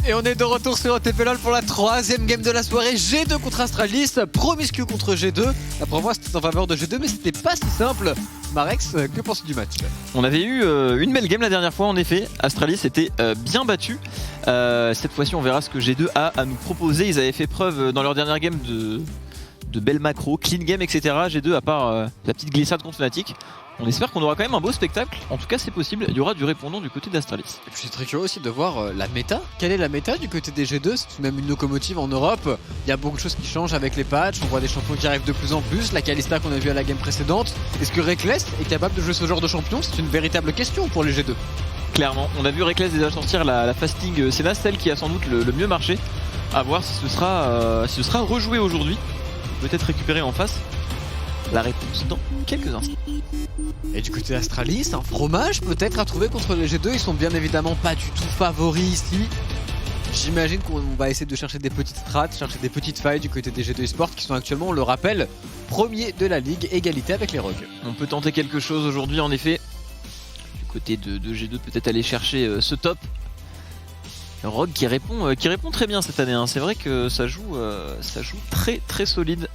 Et on est de retour sur OTP LoL pour la troisième game de la soirée. G2 contre Astralis, Promiscu contre G2. La première c'était en faveur de G2 mais c'était pas si simple. Marex, que penses-tu du match? On avait eu une belle game la dernière fois en effet. Astralis était bien battu. Cette fois-ci on verra ce que G2 a à nous proposer. Ils avaient fait preuve dans leur dernière game de belles macros, clean game, etc. G2 à part la petite glissade contre Fnatic. On espère qu'on aura quand même un beau spectacle, en tout cas c'est possible, il y aura du répondant du côté d'Astralis. Et puis je suis très curieux aussi de voir la méta. Quelle est la méta du côté des G2? C'est tout de même une locomotive en Europe. Il y a beaucoup de choses qui changent avec les patchs, on voit des champions qui arrivent de plus en plus. La Kalista qu'on a vu à la game précédente. Est-ce que Reckless est capable de jouer ce genre de champion? C'est une véritable question pour les G2. Clairement, on a vu Reckless déjà sortir la fasting Senna, celle qui a sans doute le mieux marché. A voir si ce sera rejoué aujourd'hui, peut-être récupéré en face. La réponse dans quelques instants. Et du côté d'Astralis, un fromage peut-être à trouver contre les G2. Ils sont bien évidemment pas du tout favoris ici. J'imagine qu'on va essayer de chercher des petites strats, chercher des petites failles du côté des G2 eSports qui sont actuellement, on le rappelle, premiers de la ligue, égalité avec les Rogues. On peut tenter quelque chose aujourd'hui en effet. Du côté de G2 peut-être aller chercher ce top. Rogue qui répond très bien cette année, hein. C'est vrai que ça joue très très solide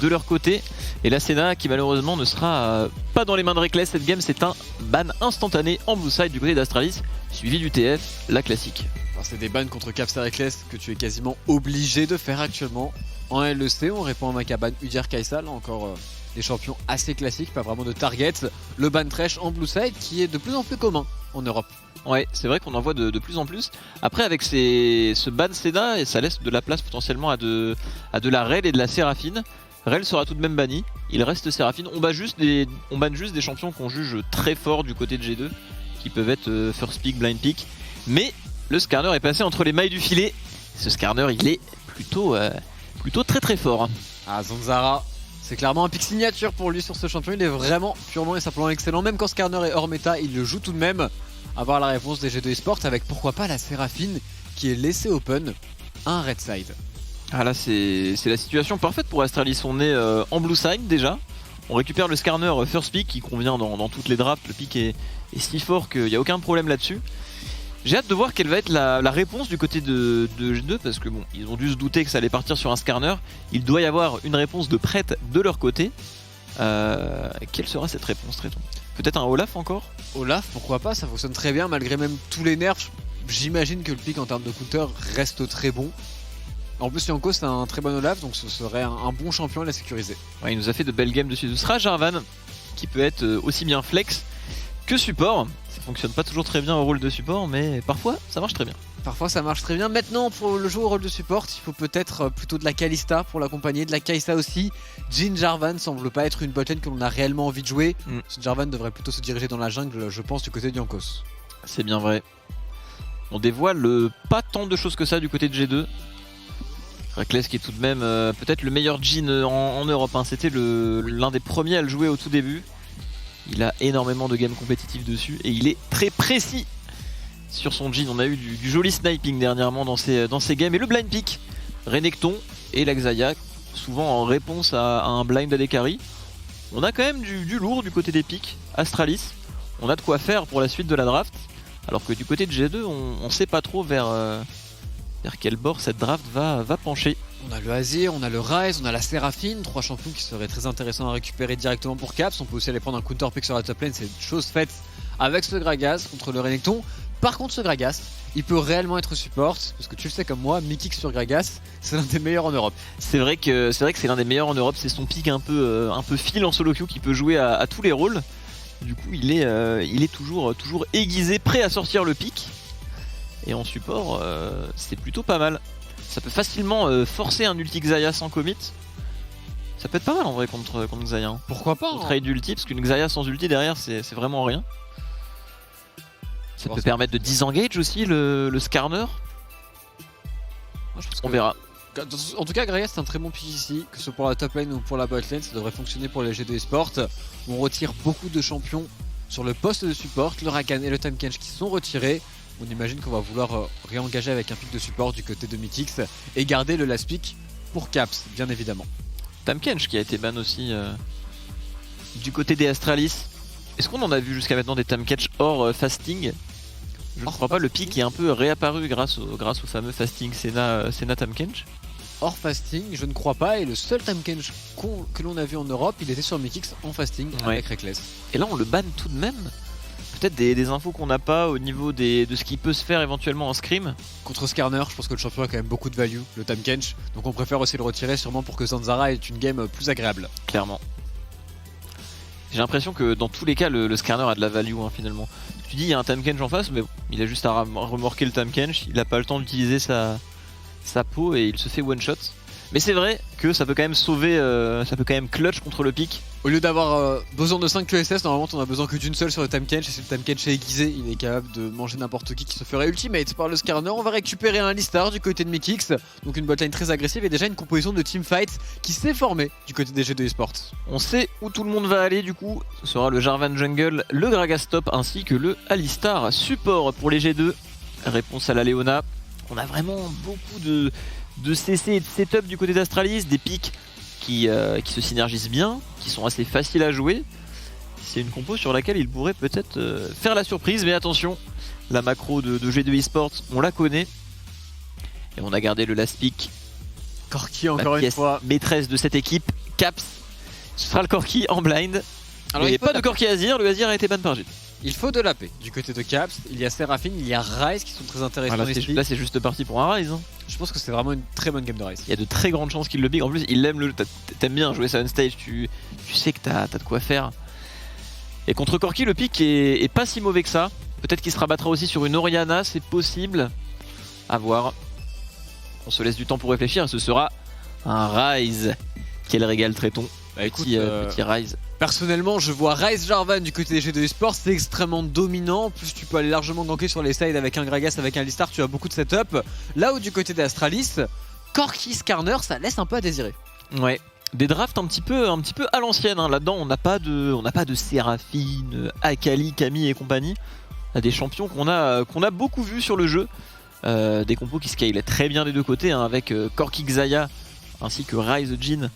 de leur côté. Et la Senna qui malheureusement ne sera pas dans les mains de Reckless cette game, c'est un ban instantané en blue side du côté d'Astralis, suivi du TF, la classique. C'est des bans contre Caps et Reckless que tu es quasiment obligé de faire actuellement. En LEC, on répond à Makaban, Udyr, Kai'Sa, là encore des champions assez classiques, pas vraiment de targets. Le ban Thresh en blue side qui est de plus en plus commun en Europe. Ouais, c'est vrai qu'on en voit de plus en plus. Après, avec ce ban Senna, et ça laisse de la place potentiellement à de la Rel et de la Séraphine. Rel sera tout de même banni, il reste Séraphine. On banne juste des champions qu'on juge très forts du côté de G2, qui peuvent être First Pick, Blind Pick. Mais le Skarner est passé entre les mailles du filet. Ce Skarner, il est plutôt très très fort. Ah, Zanzara, c'est clairement un pick signature pour lui sur ce champion. Il est vraiment purement et simplement excellent. Même quand Skarner est hors méta, il le joue tout de même. Avoir la réponse des G2 eSports avec pourquoi pas la Séraphine qui est laissée open un red side. Ah là c'est la situation parfaite pour Astralis. On est en blue side déjà. On récupère le Skarner first pick qui convient dans toutes les drafts. Le pick est si fort qu'il n'y a aucun problème là-dessus. J'ai hâte de voir quelle va être la réponse du côté de G2 parce que bon, ils ont dû se douter que ça allait partir sur un Skarner. Il doit y avoir une réponse de prête de leur côté. Quelle sera cette réponse, Tréton? Peut-être un Olaf encore? Olaf, pourquoi pas, ça fonctionne très bien malgré même tous les nerfs. J'imagine que le pick en termes de counter reste très bon. En plus, Yanko c'est un très bon Olaf, donc ce serait un bon champion à la sécuriser. Ouais, il nous a fait de belles games dessus. Ce sera Jarvan qui peut être aussi bien flex que support. Ça fonctionne pas toujours très bien au rôle de support, mais parfois ça marche très bien. Parfois ça marche très bien. Maintenant, pour le jouer au rôle de support, il faut peut-être plutôt de la Kalista pour l'accompagner, de la Kai'Sa aussi. Jhin Jarvan semble pas être une botlane que l'on a réellement envie de jouer. Ce Jarvan devrait plutôt se diriger dans la jungle, je pense, du côté de Yankos. C'est bien vrai. On dévoile pas tant de choses que ça du côté de G2. Reckless qui est tout de même peut-être le meilleur Jhin en Europe, hein. C'était l'un des premiers à le jouer au tout début. Il a énormément de games compétitifs dessus et il est très précis sur son Jhin. On a eu du joli sniping dernièrement dans ces games. Et le blind pick, Renekton et la Xayah, souvent en réponse à un blind AD carry. On a quand même du lourd du côté des picks. Astralis, on a de quoi faire pour la suite de la draft. Alors que du côté de G2, on sait pas trop vers quel bord cette draft va pencher. On a le Azir, on a le Ryze, on a la Séraphine, 3 champions qui seraient très intéressants à récupérer directement pour Caps. On peut aussi aller prendre un counter pick sur la top lane, c'est chose faite avec ce Gragas contre le Renekton. Par contre, ce Gragas, il peut réellement être support, parce que tu le sais comme moi, Mikix sur Gragas, c'est l'un des meilleurs en Europe. C'est vrai que c'est l'un des meilleurs en Europe, c'est son pick un peu fil en solo queue qui peut jouer à tous les rôles. Du coup, il est toujours aiguisé, prêt à sortir le pick. Et en support, c'est plutôt pas mal. Ça peut facilement forcer un ulti Xayah sans commit. Ça peut être pas mal en vrai contre Xayah. Hein. Pourquoi pas, contre trade ulti, parce qu'une Xayah sans ulti derrière, c'est vraiment rien. Ça peut permettre de disengage aussi le Skarner. On verra. En tout cas, Gragas c'est un très bon pick ici, que ce soit pour la top lane ou pour la bot lane, ça devrait fonctionner pour les G2 eSports. On retire beaucoup de champions sur le poste de support, le Rakan et le Tahm Kench qui sont retirés. On imagine qu'on va vouloir réengager avec un pick de support du côté de Mythix et garder le last pick pour Caps, bien évidemment. Tahm Kench qui a été ban aussi du côté des Astralis. Est-ce qu'on en a vu jusqu'à maintenant des Tahm Kench hors fasting? Je ne crois pas, le pic est un peu réapparu grâce au fameux fasting Senna Tahm-Kench. Hors fasting, je ne crois pas, et le seul Tahm-Kench que l'on a vu en Europe, il était sur Mekix en fasting avec Reckless. Et là on le banne tout de même. Peut-être des infos qu'on n'a pas au niveau de ce qui peut se faire éventuellement en scrim. Contre Skarner, je pense que le champion a quand même beaucoup de value, le Tahm-Kench, donc on préfère aussi le retirer sûrement pour que Zanzara ait une game plus agréable. Clairement. J'ai l'impression que dans tous les cas le Skarner a de la value finalement. Tu dis il y a un Tahm-Kench en face, mais bon, il a juste à remorquer le Tahm-Kench, il n'a pas le temps d'utiliser sa peau et il se fait one shot. Mais c'est vrai que ça peut quand même sauver, ça peut quand même clutch contre le pic. Au lieu d'avoir besoin de 5 QSS, normalement on a besoin que d'une seule sur le Tahm-Kench, et si le Tahm-Kench est aiguisé, il est capable de manger n'importe qui se ferait ultimate par le Skarner. On va récupérer un Alistar du côté de Mekix, donc une botlane très agressive et déjà une composition de teamfight qui s'est formée du côté des G2 Esports. On sait où tout le monde va aller du coup, ce sera le Jarvan Jungle, le Gragas top ainsi que le Alistar support pour les G2. Réponse à la Leona. On a vraiment beaucoup de CC et de setup du côté d'Astralis, des pics qui se synergisent bien, qui sont assez faciles à jouer. C'est une compo sur laquelle il pourrait peut-être faire la surprise, mais attention, la macro de G2 Esports, on la connaît. Et on a gardé le last pick. Corki encore une fois. Maîtresse de cette équipe, Caps. Ce sera le Corki en blind. Alors il n'y a pas de Corki Azir, le Azir a été ban par G2. Il faut de la paix du côté de Caps, il y a Seraphine, il y a Ryze qui sont très intéressants. Là c'est juste parti pour un Ryze. Je pense que c'est vraiment une très bonne game de Ryze. Il y a de très grandes chances qu'il le big. En plus il aime t'aimes bien jouer ça on stage, tu sais que t'as de quoi faire. Et contre Corki le pick est pas si mauvais que ça. Peut-être qu'il se rabattra aussi sur une Orianna, c'est possible. À voir. On se laisse du temps pour réfléchir et ce sera un Ryze. Quel régal traitons. Bah écoute, petit Ryze. Personnellement, je vois Ryze Jarvan du côté des G2 Esports, c'est extrêmement dominant. En plus, tu peux aller largement ganker sur les sides avec un Gragas, avec un Alistar, tu as beaucoup de setup. Là où du côté d'Astralis, Corki Skarner, ça laisse un peu à désirer. Ouais. Des drafts un petit peu à l'ancienne. Là-dedans, on n'a pas de Seraphine, Akali, Camille et compagnie. On a des champions qu'on a beaucoup vus sur le jeu. Des compos qui scalent très bien des deux côtés, avec Corki Xayah ainsi que Ryze Jhin.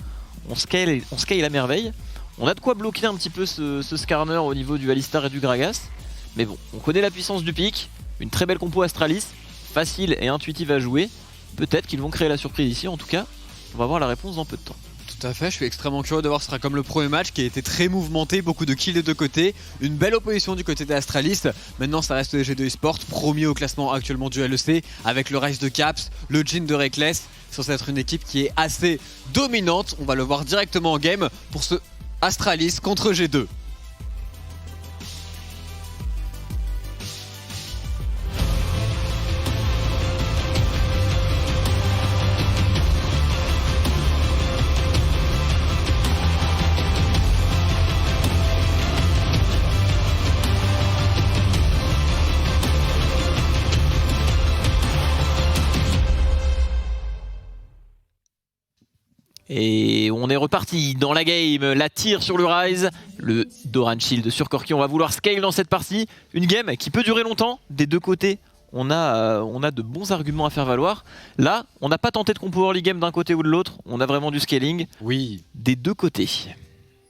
On scale à merveille. On a de quoi bloquer un petit peu ce Skarner au niveau du Alistar et du Gragas. Mais bon, on connaît la puissance du pic. Une très belle compo Astralis. Facile et intuitive à jouer. Peut-être qu'ils vont créer la surprise ici. En tout cas, on va voir la réponse dans peu de temps. Tout à fait, je suis extrêmement curieux de voir ce sera comme le premier match qui a été très mouvementé, beaucoup de kills des deux côtés, une belle opposition du côté d'Astralis. Maintenant ça reste les G2 Esports, premier au classement actuellement du LEC, avec le Ryze de Caps, le Jhin de Reckless, censé être une équipe qui est assez dominante. On va le voir directement en game pour ce Astralis contre G2. Et on est reparti dans la game, la tire sur le Ryze, le Doran Shield sur Corki, on va vouloir scale dans cette partie. Une game qui peut durer longtemps, des deux côtés, on a de bons arguments à faire valoir. Là, on n'a pas tenté de compo early game d'un côté ou de l'autre, on a vraiment du scaling des deux côtés.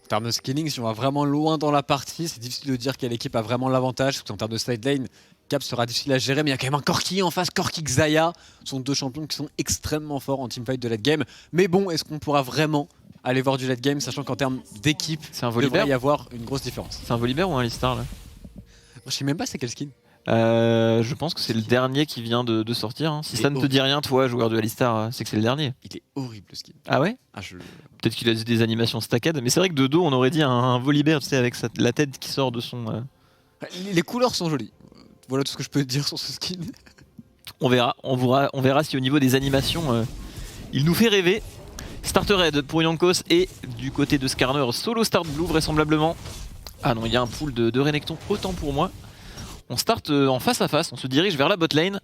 En termes de scaling, si on va vraiment loin dans la partie, c'est difficile de dire quelle équipe a vraiment l'avantage, parce qu'en termes de side lane, Cap sera difficile à gérer, mais il y a quand même un Corki en face, Corki Xayah. Ce sont deux champions qui sont extrêmement forts en teamfight de late game. Mais bon, est-ce qu'on pourra vraiment aller voir du late game, sachant qu'en termes d'équipe, il devrait y avoir une grosse différence. C'est un Volibear ou un Alistar là? Je sais même pas c'est quel skin. Je pense que c'est le dernier qui vient de sortir. Hein. Si ça ne te dit rien, toi, joueur de Alistar, c'est que c'est le dernier. Il est horrible le skin. Ah ouais? Peut-être qu'il a des animations stacked, mais c'est vrai que de dos, on aurait dit un Volibear, tu sais, avec la tête qui sort de son... Les couleurs sont jolies. Voilà tout ce que je peux te dire sur ce skin. On verra si au niveau des animations, il nous fait rêver. Starter Red pour Jankos et du côté de Skarner, solo start blue vraisemblablement. Ah non, il y a un pool de Renekton, autant pour moi. On start en face à face, on se dirige vers la bot lane.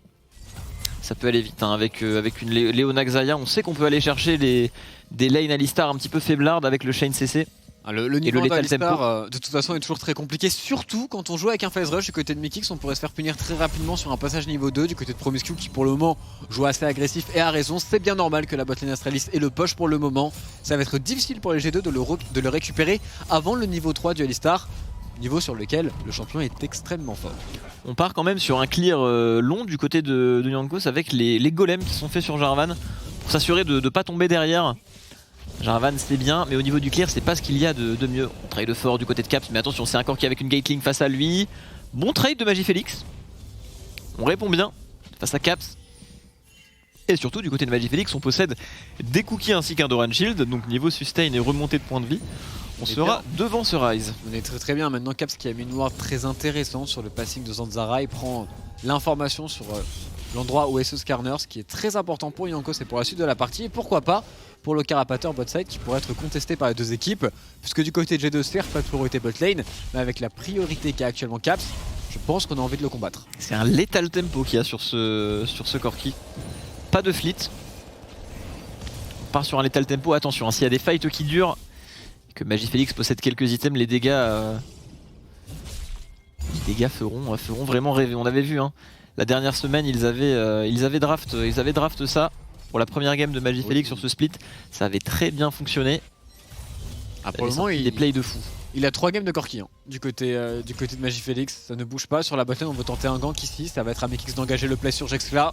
Ça peut aller vite, hein, avec une Leona Xayah, on sait qu'on peut aller chercher des lanes Alistar un petit peu faiblardes avec le Shane CC. Le niveau d'Alistar, de toute façon, est toujours très compliqué, surtout quand on joue avec un phase rush du côté de Mekix. On pourrait se faire punir très rapidement sur un passage niveau 2 du côté de Promiscu qui pour le moment joue assez agressif et a raison. C'est bien normal que la botlane Astralis ait le push pour le moment. Ça va être difficile pour les G2 de le récupérer avant le niveau 3 du Alistar. niveau sur lequel le champion est extrêmement fort. On part quand même sur un clear long du côté de Jankos avec les golems qui sont faits sur Jarvan pour s'assurer de ne pas tomber derrière. Jarvan c'est bien, mais au niveau du clear c'est pas ce qu'il y a de mieux. On trade fort du côté de Caps, mais attention, c'est un Corki avec une Gatling face à lui. Bon trade de Magifélix. On répond bien face à Caps. Et surtout du côté de Magifélix on possède des cookies ainsi qu'un Doran Shield, donc niveau sustain et remontée de points de vie, on sera devant ce Ryze. On est très bien maintenant. Caps qui a mis une ward très intéressante sur le passing de Zanzara, il prend l'information sur l'endroit où est ce Skarner, ce qui est très important pour Jankos et pour la suite de la partie, et pourquoi pas pour le Carapateur bot side qui pourrait être contesté par les deux équipes, puisque du côté de G2 Sphere, pas de priorité bot lane, mais avec la priorité qu'a actuellement Caps, je pense qu'on a envie de le combattre. C'est un lethal tempo qu'il y a sur ce Corki. Pas de fleet. On part sur un lethal tempo. Attention, hein, s'il y a des fights qui durent, que Magifélix possède quelques items, les dégâts feront vraiment rêver. On avait vu, hein, la dernière semaine, ils avaient draft ça pour la première game de Magifélix sur ce split. Ça avait très bien fonctionné. Pour le moment, il est play de fou. Il a 3 games de Corki hein, du côté de Magifélix, ça ne bouge pas. Sur la botlane on veut tenter un gank ici, ça va être à Mekix d'engager le play sur Jexcla.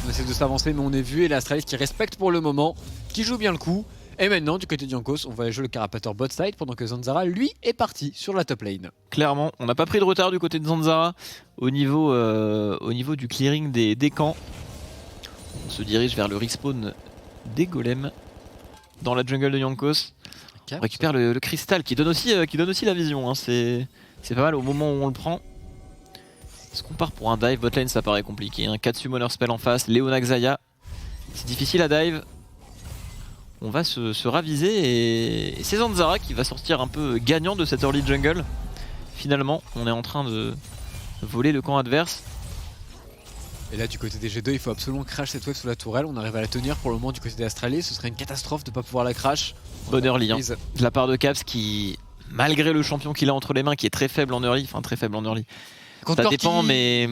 On essaie de s'avancer mais on est vu, et l'Astralis qui respecte pour le moment, qui joue bien le coup. Et maintenant du côté de Jankos, on va jouer le Carapateur bot side pendant que Zanzara lui est parti sur la top lane. Clairement, on n'a pas pris de retard du côté de Zanzara au niveau du clearing des camps. On se dirige vers le respawn des golems dans la jungle de Jankos. On récupère le cristal qui donne aussi la vision, hein. C'est pas mal au moment où on le prend. Est-ce qu'on part pour un dive? Botlane ça paraît compliqué, hein. 4 summoner spell en face, Leona Xayah. C'est difficile à dive. On va se raviser et c'est Zanzara qui va sortir un peu gagnant de cette early jungle. Finalement, on est en train de voler le camp adverse. Et là du côté des G2, il faut absolument crash cette wave sous la tourelle. On arrive à la tenir pour le moment du côté des Astralis. Ce serait une catastrophe de ne pas pouvoir la crash. Bonne early, hein, de la part de Caps qui, malgré le champion qu'il a entre les mains, qui est très faible en early, enfin très faible en early. Ça dépend, mais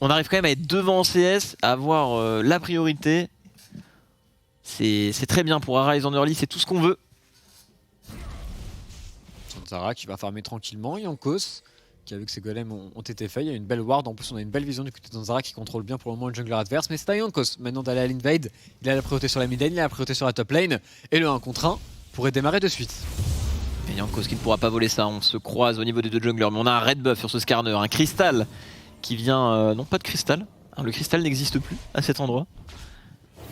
on arrive quand même à être devant en CS, à avoir la priorité. C'est très bien pour Arise en early, c'est tout ce qu'on veut. Zanzara qui va farmer tranquillement, Jankos qui a vu que ses golems ont été faits, il y a une belle ward, en plus on a une belle vision du côté de Zanzara qui contrôle bien pour le moment le jungler adverse, mais c'est à Jankos maintenant d'aller à l'invade, il a la priorité sur la mid lane, il a la priorité sur la top lane, et le 1 contre 1 pourrait démarrer de suite. Et Jankos qui ne pourra pas voler ça, on se croise au niveau des deux junglers, mais on a un red buff sur ce Skarner, un cristal qui vient... non pas de cristal, hein, le cristal n'existe plus à cet endroit.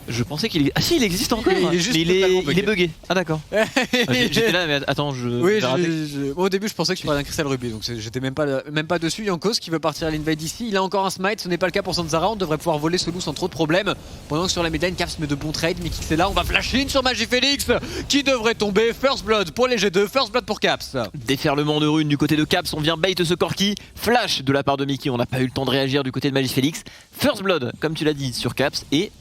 Je pensais qu'il est... Ah si, il existe encore. Il est juste mais il est bugué. Ah d'accord. J'étais là, mais attends, oui, moi, au début je pensais que tu parlais d'un cristal rubis, donc j'étais même pas dessus. Jankos qui veut partir à l'invade ici, il a encore un smite, ce n'est pas le cas pour Zanzara, on devrait pouvoir voler ce loup sans trop de problèmes. Pendant que sur la midlane, Caps met de bons trades, mais qui c'est là, on va flash in sur Magifélix qui devrait tomber. First blood pour les G2, first blood pour Caps. Déferlement de runes du côté de Caps, on vient bait ce Corki. Flash de la part de Mickey, on n'a pas eu le temps de réagir du côté de Magifélix. First blood, comme tu l'as dit, sur Caps, et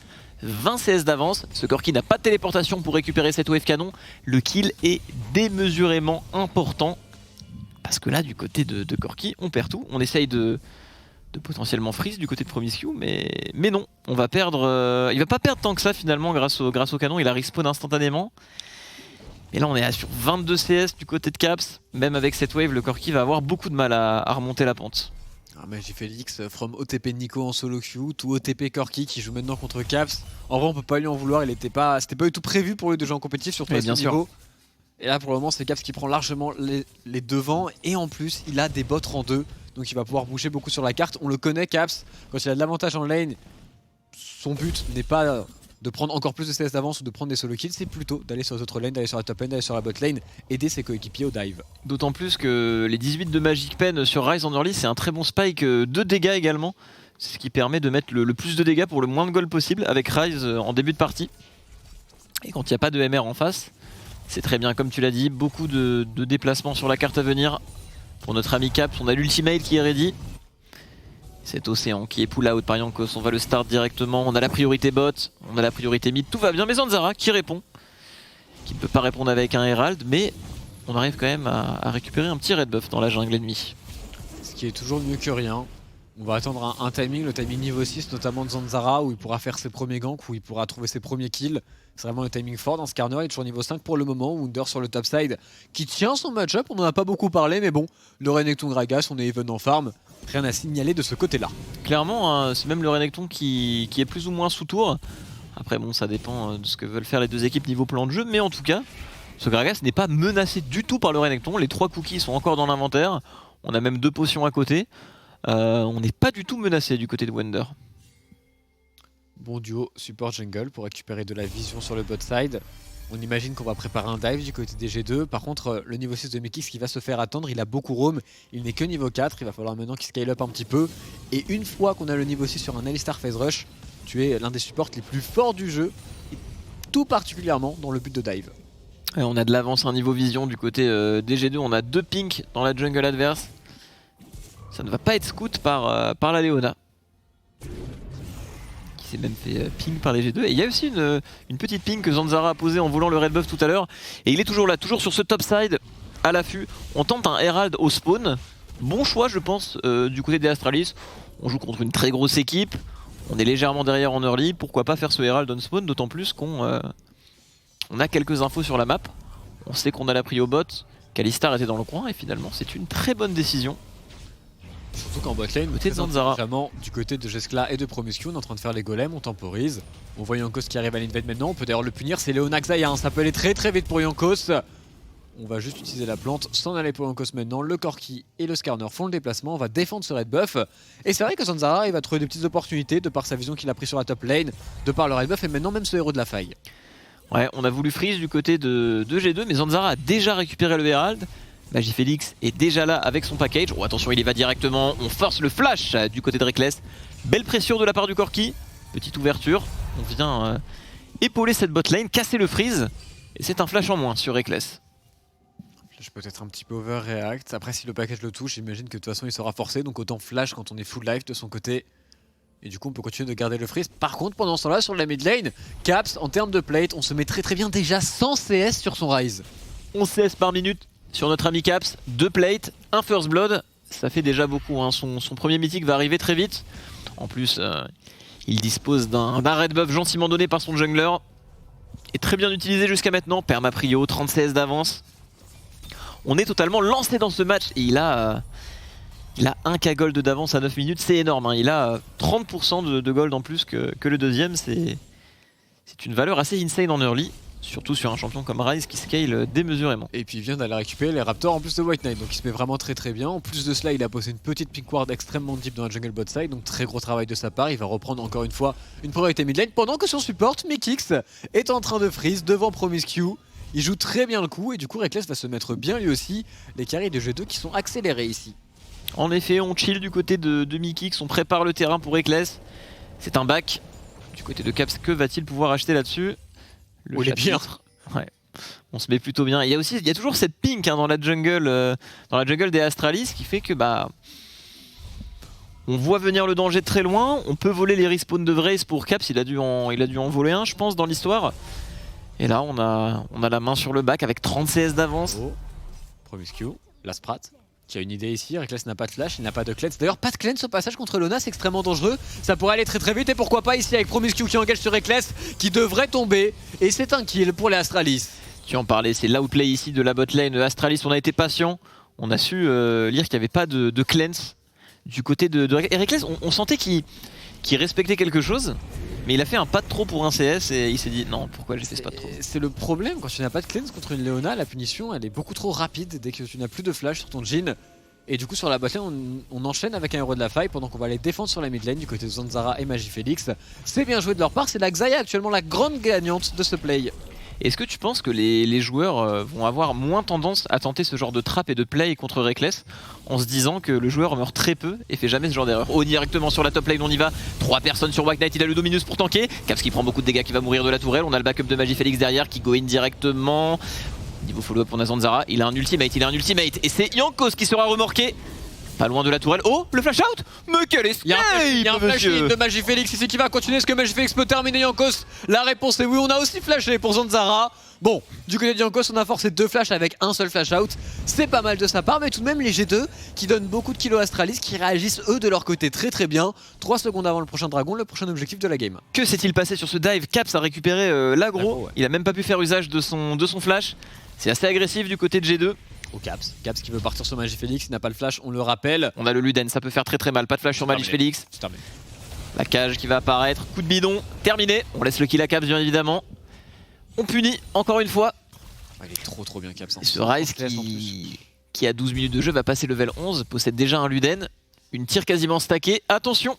20 CS d'avance. Ce Corki n'a pas de téléportation pour récupérer cette wave canon. Le kill est démesurément important. Parce que là, du côté de Corki, on perd tout. On essaye de potentiellement freeze du côté de Promiscue, mais non. On va perdre. Il va pas perdre tant que ça finalement grâce au canon. Il a respawn instantanément. Et là, on est sur 22 CS du côté de Caps. Même avec cette wave, le Corki va avoir beaucoup de mal à remonter la pente. Magifélix from OTP Nico en solo queue, tout OTP Corki qui joue maintenant contre Caps. En vrai on peut pas lui en vouloir, c'était pas du tout prévu pour lui de jouer en compétitif, surtout à ce niveau. Et là pour le moment c'est Caps qui prend largement les devants, et en plus il a des bots rang 2, donc il va pouvoir bouger beaucoup sur la carte. On le connaît Caps, quand il a de l'avantage en lane, son but n'est pas de prendre encore plus de CS d'avance ou de prendre des solo kills, c'est plutôt d'aller sur les autres lanes, d'aller sur la top lane, d'aller sur la bot lane, aider ses coéquipiers au dive. D'autant plus que les 18 de Magic Pen sur Ryze en early, c'est un très bon spike de dégâts également. C'est ce qui permet de mettre le plus de dégâts pour le moins de gold possible avec Ryze en début de partie. Et quand il n'y a pas de MR en face, c'est très bien comme tu l'as dit, beaucoup de déplacements sur la carte à venir. Pour notre ami Caps, on a l'ultimate qui est ready. Cet océan qui est pull out par Jankos, on va le start directement, on a la priorité bot, on a la priorité mid, tout va bien, mais Zanzara qui répond, qui ne peut pas répondre avec un Herald, mais on arrive quand même à récupérer un petit red buff dans la jungle ennemie. Ce qui est toujours mieux que rien. On va attendre un timing, le timing niveau 6, notamment de Zanzara, où il pourra faire ses premiers ganks, où il pourra trouver ses premiers kills. C'est vraiment le timing fort dans ce Skarner. Il est toujours niveau 5 pour le moment. Wunder sur le top side qui tient son match-up. On n'en a pas beaucoup parlé, mais bon, le Renekton Gragas, on est even en farm. Rien à signaler de ce côté-là. Clairement, hein, c'est même le Renekton qui est plus ou moins sous tour. Après, bon, ça dépend de ce que veulent faire les deux équipes niveau plan de jeu, mais en tout cas, ce Gragas n'est pas menacé du tout par le Renekton. Les 3 cookies sont encore dans l'inventaire. On a même 2 potions à côté. On n'est pas du tout menacé du côté de Wunder. Bon duo support jungle pour récupérer de la vision sur le bot side. On imagine qu'on va préparer un dive du côté des G2. Par contre, le niveau 6 de Mikix qui va se faire attendre, il a beaucoup roam. Il n'est que niveau 4, il va falloir maintenant qu'il scale up un petit peu. Et une fois qu'on a le niveau 6 sur un Alistar Phase Rush, tu es l'un des supports les plus forts du jeu. Tout particulièrement dans le but de dive. Et on a de l'avance un niveau vision du côté des G2. On a 2 pinks dans la jungle adverse. Ça ne va pas être scout par la Leona. Qui s'est même fait ping par les G2. Et il y a aussi une petite ping que Zanzara a posée en volant le red buff tout à l'heure. Et il est toujours là, toujours sur ce top side, à l'affût. On tente un Herald au spawn. Bon choix je pense du côté des Astralis. On joue contre une très grosse équipe. On est légèrement derrière en early. Pourquoi pas faire ce Herald on spawn, d'autant plus qu'on a quelques infos sur la map. On sait qu'on a la prio bot, qu'Alistar était dans le coin et finalement c'est une très bonne décision. Surtout qu'en botlane, côté de Zanzara, vraiment du côté de Jeskla et de Promiscu, on est en train de faire les golems, on temporise. On voit Jankos qui arrive à l'invade maintenant, on peut d'ailleurs le punir, c'est Leona Xayah, hein. Ça peut aller très très vite pour Jankos. On va juste utiliser la plante, s'en aller pour Jankos maintenant. Le Corki et le Skarner font le déplacement, on va défendre ce red buff. Et c'est vrai que Zanzara il va trouver des petites opportunités de par sa vision qu'il a pris sur la top lane, de par le red buff et maintenant même ce héros de la faille. Ouais, on a voulu freeze du côté de G2, mais Zanzara a déjà récupéré le Herald. Magifélix est déjà là avec son package. Oh attention, il y va directement, on force le flash du côté de Reckless. Belle pression de la part du Corki. Petite ouverture, on vient épauler cette bot lane, casser le freeze. Et c'est un flash en moins sur Reckless. Flash peut être un petit peu overreact. Après si le package le touche, j'imagine que de toute façon il sera forcé. Donc autant flash quand on est full life de son côté. Et du coup on peut continuer de garder le freeze. Par contre pendant ce temps là sur la mid lane, Caps en termes de plate, on se met très bien déjà 100 CS sur son Ryze. 11 CS par minute sur notre ami Caps, 2 plates, 1 first blood, ça fait déjà beaucoup, hein. Son premier mythique va arriver très vite. En plus, il dispose d'un red buff gentiment donné par son jungler. Et très bien utilisé jusqu'à maintenant, perma prio, 30 CS d'avance. On est totalement lancé dans ce match et il a 1k gold d'avance à 9 minutes, c'est énorme, hein. Il a 30% de gold en plus que le deuxième, c'est une valeur assez insane en early. Surtout sur un champion comme Ryze qui scale démesurément. Et puis il vient d'aller récupérer les Raptors en plus de White Knight, donc il se met vraiment très bien. En plus de cela, il a posé une petite pink ward extrêmement deep dans la jungle bot side, donc très gros travail de sa part. Il va reprendre encore une fois une priorité mid lane pendant que son support, Mikix, est en train de freeze devant Promiscu. Il joue très bien le coup et du coup Reckless va se mettre bien lui aussi. Les carries de G2 qui sont accélérés ici. En effet, on chill du côté de Mikix, on prépare le terrain pour Reckless. C'est un back. Du côté de Caps, que va-t-il pouvoir acheter là-dessus? Oh, il est bien. Ouais. On se met plutôt bien. Il y a toujours cette pink, hein, dans la jungle des Astralis qui fait que on voit venir le danger de très loin. On peut voler les respawns de Vrace pour Caps. Il a dû en voler un, je pense, dans l'histoire. Et là, on a la main sur le back avec 30 CS d'avance. Oh. Promiscu, la Sprat qui a une idée ici. Reckless n'a pas de flash, il n'a pas de cleanse. D'ailleurs, pas de cleanse au passage contre Lona, c'est extrêmement dangereux. Ça pourrait aller très vite. Et pourquoi pas ici avec Promiscu qui engage sur Reckless qui devrait tomber. Et c'est un kill pour les Astralis. Tu en parlais, c'est l'outplay ici de la botlane Astralis. On a été patient. On a su lire qu'il n'y avait pas de cleanse du côté de Reckless. Et Reckless, on sentait qu'il respectait quelque chose. Mais il a fait un pas de trop pour un CS et il s'est dit non, pourquoi j'ai fait ce pas de trop. C'est le problème quand tu n'as pas de cleanse contre une Leona, la punition elle est beaucoup trop rapide dès que tu n'as plus de flash sur ton Jhin. Et du coup sur la botlane on enchaîne avec un héros de la faille pendant qu'on va aller défendre sur la mid lane du côté de Zanzara et Magifélix. C'est bien joué de leur part, c'est la Xayah actuellement la grande gagnante de ce play. Est-ce que tu penses que les joueurs vont avoir moins tendance à tenter ce genre de trap et de play contre Reckless en se disant que le joueur meurt très peu et fait jamais ce genre d'erreur? Oh, directement sur la top lane, on y va. 3 personnes sur White Knight, il a le Dominus pour tanker. Caps qui prend beaucoup de dégâts, qui va mourir de la tourelle. On a le backup de Magifélix derrière qui go in directement. Niveau follow-up pour Zanzara, il a un ultimate. Et c'est Jankos qui sera remorqué. Pas loin de la tourelle. Oh, le flash out. Mais quel escape! Il y a un flash de Magifélix ici qui va continuer. Est-ce que Magifélix peut terminer Jankos? La réponse est oui, on a aussi flashé pour Zanzara. Bon, du côté de Jankos, on a forcé 2 flashs avec un seul flash out. C'est pas mal de sa part, mais tout de même les G2 qui donnent beaucoup de kills à Astralis, qui réagissent eux de leur côté très bien. 3 secondes avant le prochain dragon, le prochain objectif de la game. Que s'est-il passé sur ce dive? Caps a récupéré l'aggro, Ouais. il a même pas pu faire usage de son flash. C'est assez agressif du côté de G2. Au Caps qui veut partir sur Magifélix, il n'a pas le flash, on le rappelle. On a le Luden, ça peut faire très mal. Pas de flash sur Magifélix. C'est terminé. La cage qui va apparaître, coup de bidon, terminé. On laisse le kill à Caps bien évidemment. On punit encore une fois. Ah, il est trop bien Caps. Et ce Ryze qui a 12 minutes de jeu va passer level 11, possède déjà un Luden. Une tire quasiment stackée. Attention,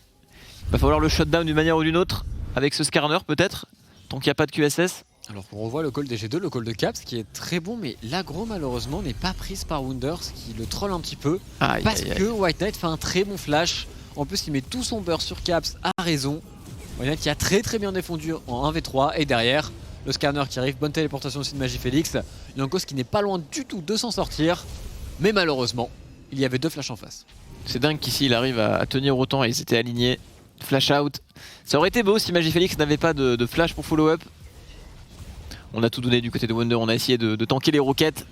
il va falloir le shutdown d'une manière ou d'une autre. Avec ce Skarner peut-être, tant qu'il n'y a pas de QSS. Alors qu'on revoit le call des G2, le call de Caps qui est très bon, mais l'aggro malheureusement n'est pas prise par Wonder, ce qui le troll un petit peu. Parce que White Knight fait un très bon flash. En plus il met tout son beurre sur Caps à raison. White Knight qui a très bien défendu en 1v3 et derrière le scanner qui arrive, bonne téléportation aussi de Magifélix. Jankos qui n'est pas loin du tout de s'en sortir. Mais malheureusement, il y avait 2 flashs en face. C'est dingue qu'ici il arrive à tenir autant et ils étaient alignés. Flash out. Ça aurait été beau si Magifélix n'avait pas de flash pour follow up. On a tout donné du côté de Wonder, on a essayé de tanker les roquettes.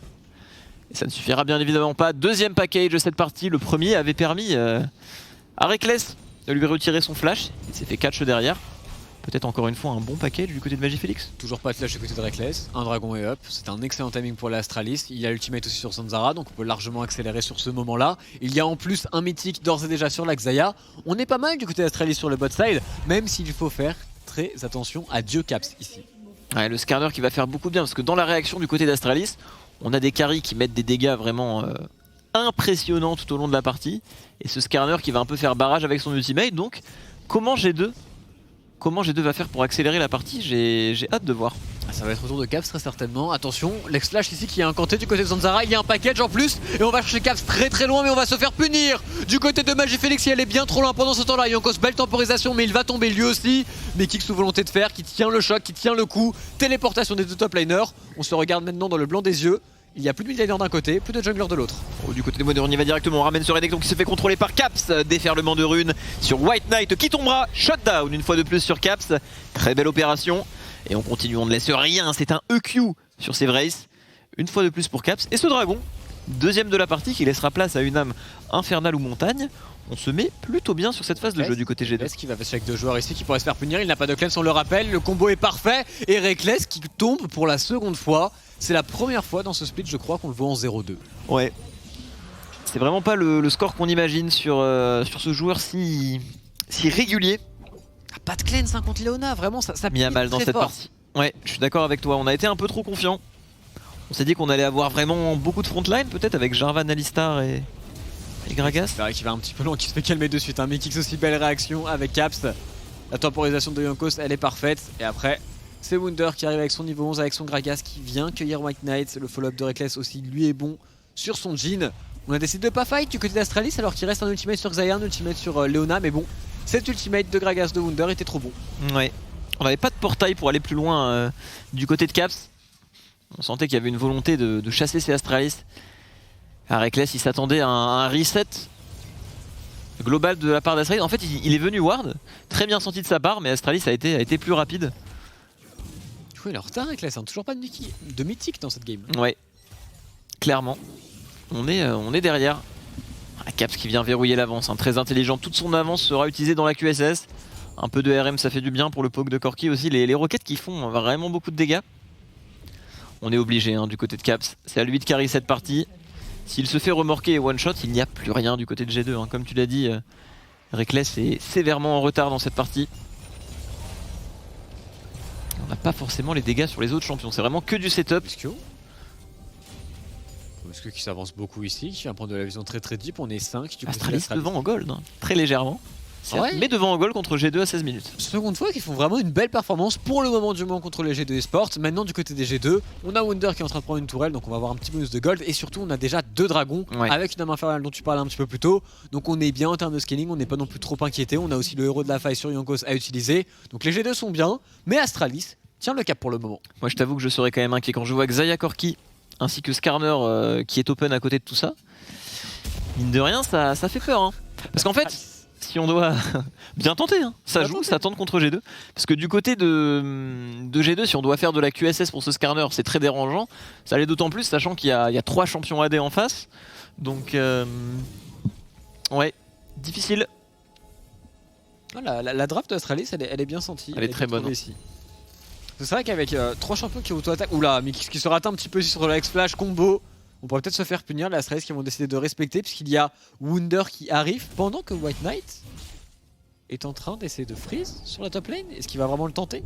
Et ça ne suffira bien évidemment pas. Deuxième package de cette partie, le premier avait permis à Reckless de lui retirer son flash. Il s'est fait catch derrière. Peut-être encore une fois un bon package du côté de Magifélix. Toujours pas de flash du côté de Reckless, un dragon est up, c'est un excellent timing pour l'Astralis, il y a l'ultimate aussi sur Zanzara donc on peut largement accélérer sur ce moment là. Il y a en plus un mythique d'ores et déjà sur la Xayah. On est pas mal du côté d'Astralis sur le bot side, même s'il faut faire très attention à Dieu Caps ici. Ouais, le Skarner qui va faire beaucoup de bien parce que dans la réaction du côté d'Astralis, on a des carries qui mettent des dégâts vraiment impressionnants tout au long de la partie. Et ce Skarner qui va un peu faire barrage avec son ultimate. Donc comment G2 va faire pour accélérer la partie? J'ai hâte de voir. Ça va être au tour de Caps très certainement. Attention, l'ex-flash ici qui est incanté du côté de Zanzara. Il y a un package en plus et on va chercher Caps très loin, mais on va se faire punir du côté de Magifélix. Il est bien trop loin pendant ce temps-là. Jankos, belle temporisation, mais il va tomber lui aussi. Mais kick sous volonté de faire, qui tient le choc, qui tient le coup. Téléportation des 2 top laners. On se regarde maintenant dans le blanc des yeux. Il y a plus de midlaner d'un côté, plus de jungler de l'autre. Oh, du côté de Modern, on y va directement, on ramène ce Redneck donc qui se fait contrôler par Caps. Déferlement de runes sur White Knight qui tombera. Shutdown une fois de plus sur Caps. Très belle opération. Et on continue, on ne laisse rien. C'est un EQ sur Sevrace. Une fois de plus pour Caps. Et ce dragon, deuxième de la partie, qui laissera place à une âme infernale ou montagne. On se met plutôt bien sur cette phase de jeu du côté G2. Reckless qui va passer avec 2 joueurs ici qui pourraient se faire punir. Il n'a pas de cleanse, on le rappelle. Le combo est parfait. Et Reckless qui tombe pour la seconde fois. C'est la première fois dans ce split, je crois, qu'on le voit en 0-2. Ouais. C'est vraiment pas le score qu'on imagine sur ce joueur si régulier. Ah, pas de cleanse hein, contre Leona, vraiment ça mis à mal dans cette partie. Ouais, je suis d'accord avec toi. On a été un peu trop confiant. On s'est dit qu'on allait avoir vraiment beaucoup de frontline, peut-être avec Jarvan, Alistar et Gragas. C'est vrai qu'il va un petit peu loin, qu'il se fait calmer de suite. Un Mekix aussi, belle réaction avec Caps. La temporisation de Jankos, elle est parfaite. Et après, c'est Wunder qui arrive avec son niveau 11, avec son Gragas qui vient cueillir White Knight. Le follow-up de Reckless aussi, lui est bon sur son Jhin. On a décidé de pas fight du côté d'Astralis alors qu'il reste un ultimate sur Xayah, un ultimate sur Leona. Mais bon, cet ultimate de Gragas de Wunder était trop bon. Ouais, on n'avait pas de portail pour aller plus loin du côté de Caps. On sentait qu'il y avait une volonté de chasser ces Astralis. Reckless il s'attendait à un reset global de la part d'Astralis. En fait il est venu ward, très bien senti de sa part, mais Astralis a été plus rapide. Oui, il est en retard Reckless, hein. Toujours pas de mythique dans cette game. Ouais, clairement. On est derrière. Caps qui vient verrouiller l'avance, hein. Très intelligent. Toute son avance sera utilisée dans la QSS. Un peu de RM, ça fait du bien pour le poke de Corki aussi. Les roquettes qui font vraiment beaucoup de dégâts. On est obligé hein, du côté de Caps. C'est à lui de carry cette partie. S'il se fait remorquer et one shot, il n'y a plus rien du côté de G2. Hein. Comme tu l'as dit, Reckless est sévèrement en retard dans cette partie. On n'a pas forcément les dégâts sur les autres champions. C'est vraiment que du setup. Est-ce qui s'avance beaucoup ici, qui va prendre de la vision très deep. On est 5 du coup. Astralis devant en gold, hein. Très légèrement. Ouais. Mais devant en goal contre G2 à 16 minutes. Seconde fois qu'ils font vraiment une belle performance pour le moment du moins contre les G2 eSports. Maintenant du côté des G2, on a Wunder qui est en train de prendre une tourelle, donc on va avoir un petit bonus de gold. Et surtout on a déjà 2 dragons avec une âme infernale dont tu parlais un petit peu plus tôt. Donc on est bien en termes de scaling, on n'est pas non plus trop inquiété. On a aussi le héros de la faille sur Jankos à utiliser. Donc les G2 sont bien, mais Astralis tient le cap pour le moment. Moi je t'avoue que je serais quand même inquiet quand je vois Xayah Corki ainsi que Skarner qui est open à côté de tout ça. Mine de rien ça fait peur hein. Parce qu'en fait si on doit bien tenter, hein. Ça joue, ça tente contre G2. Parce que du côté de G2, si on doit faire de la QSS pour ce Skarner, c'est très dérangeant. Ça l'est d'autant plus, sachant qu'il y a 3 champions AD en face. Donc, ouais, difficile. La draft d'Astralis, elle est bien sentie. Elle est très bonne. Ici. C'est vrai qu'avec 3 champions qui auto-attaquent, oula, mais qui se ratent un petit peu sur le X-Flash combo, on pourrait peut-être se faire punir. Les Astralis qui vont décider de respecter, puisqu'il y a Wunder qui arrive pendant que White Knight est en train d'essayer de freeze sur la top lane. Est-ce qu'il va vraiment le tenter?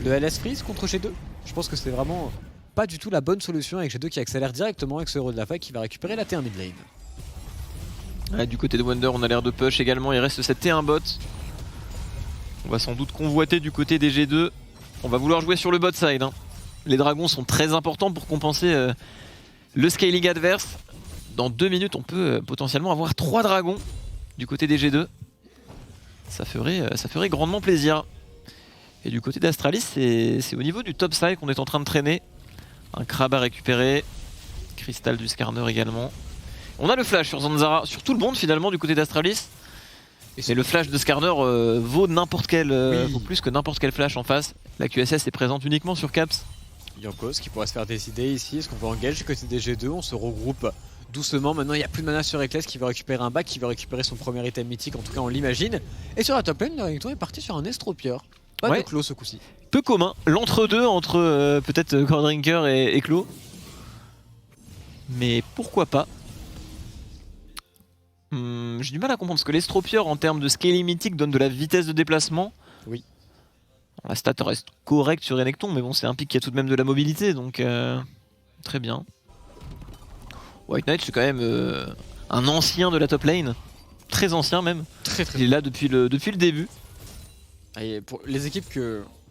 Le LS freeze contre G2? Je pense que c'est vraiment pas du tout la bonne solution avec G2 qui accélère directement avec ce héros de la fac qui va récupérer la T1 mid lane. Ouais, du côté de Wunder, on a l'air de push également. Il reste cette T1 bot. On va sans doute convoiter du côté des G2. On va vouloir jouer sur le bot side, hein. Les dragons sont très importants pour compenser le scaling adverse. Dans 2 minutes, on peut potentiellement avoir 3 dragons du côté des G2. Ça ferait grandement plaisir. Et du côté d'Astralis, c'est au niveau du top side qu'on est en train de traîner. Un crabe à récupérer. Cristal du Skarner également. On a le flash sur Zanzara, sur tout le monde finalement du côté d'Astralis. Et le flash de Skarner vaut n'importe quel, vaut plus que n'importe quel flash en face. La QSS est présente uniquement sur Caps. Yankos qui pourrait se faire décider ici. Est-ce qu'on va engage du côté des G2? On se regroupe doucement. Maintenant, il n'y a plus de mana sur Ekles qui veut récupérer un back, qui veut récupérer son premier item mythique. En tout cas, on l'imagine. Et sur la top lane, Renekton est parti sur un Estropieur. Pas de Clos ce coup-ci. Peu commun. L'entre-deux entre peut-être Cordrinker et Clos. Mais pourquoi pas? J'ai du mal à comprendre parce que l'Estropieur en termes de scaling mythique donne de la vitesse de déplacement. Oui. La stat reste correcte sur Renekton, mais bon, c'est un pick qui a tout de même de la mobilité, donc très bien. White Knight, c'est quand même un ancien de la top lane, très ancien même. Très Il est là depuis le début. Et pour les équipes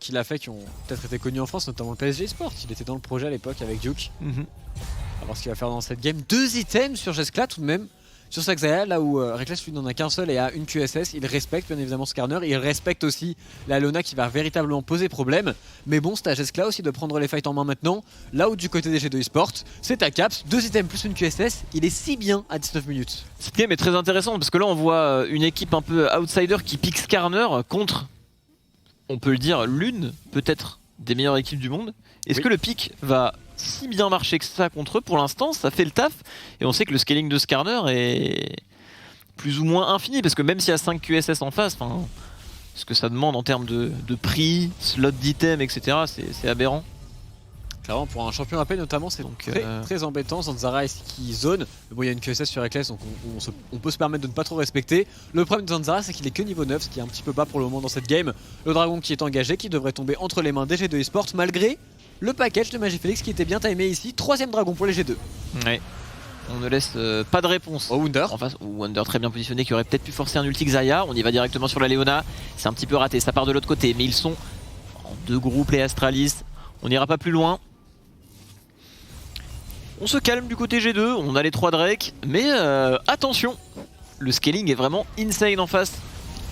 qu'il a fait qui ont peut-être été connues en France, notamment le PSG Sport, il était dans le projet à l'époque avec Duke. On va voir ce qu'il va faire dans cette game. 2 items sur Jeskla tout de même. Sur Saxaya, là où Reckless lui n'en a qu'un seul et a une QSS, il respecte bien évidemment Skarner, il respecte aussi la Lona qui va véritablement poser problème. Mais bon, c'est à Jeskla aussi de prendre les fights en main maintenant. Là où du côté des G2 eSport, c'est à Caps, 2 items plus une QSS, il est si bien à 19 minutes. Cette game est très intéressante parce que là on voit une équipe un peu outsider qui pique Skarner contre, on peut le dire, l'une peut-être des meilleures équipes du monde. Est-ce que le pick va si bien marcher que ça contre eux? Pour l'instant, ça fait le taf. Et on sait que le scaling de Skarner est plus ou moins infini. Parce que même s'il y a 5 QSS en face, ce que ça demande en termes de prix, slot d'item, etc., c'est aberrant. Clairement, pour un champion AP notamment, c'est très embêtant. Zanzara ici qui zone. Mais bon, il y a une QSS sur Reckless, donc on peut se permettre de ne pas trop respecter. Le problème de Zanzara, c'est qu'il est que niveau 9, ce qui est un petit peu bas pour le moment dans cette game. Le dragon qui est engagé, qui devrait tomber entre les mains des G2 eSport, malgré le package de Magifélix qui était bien timé ici. 3ème dragon pour les G2. Ouais. On ne laisse pas de réponse. Wunder. En face, Wunder très bien positionné qui aurait peut-être pu forcer un ulti Xayah. On y va directement sur la Leona. C'est un petit peu raté, ça part de l'autre côté. Mais ils sont en 2 groupes, les Astralis. On n'ira pas plus loin. On se calme du côté G2, on a les 3 Drake. Mais attention, le scaling est vraiment insane en face.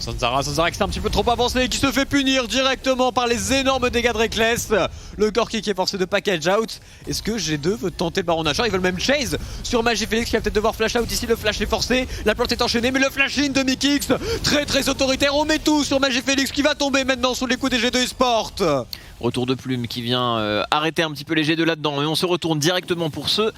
Zanzara qui s'est un petit peu trop avancé et qui se fait punir directement par les énormes dégâts de Reckless. Le Corki qui est forcé de package out. Est-ce que G2 veut tenter le Baron Nashor? Ils veulent même chase sur Magifélix qui va peut-être devoir flash out ici. Le flash est forcé, la plante est enchaînée, mais le flash in de Mikix, très autoritaire. On met tout sur Magifélix qui va tomber maintenant sous les coups des G2 eSport. Retour de Plume qui vient arrêter un petit peu les G2 là-dedans. Et on se retourne directement pour ce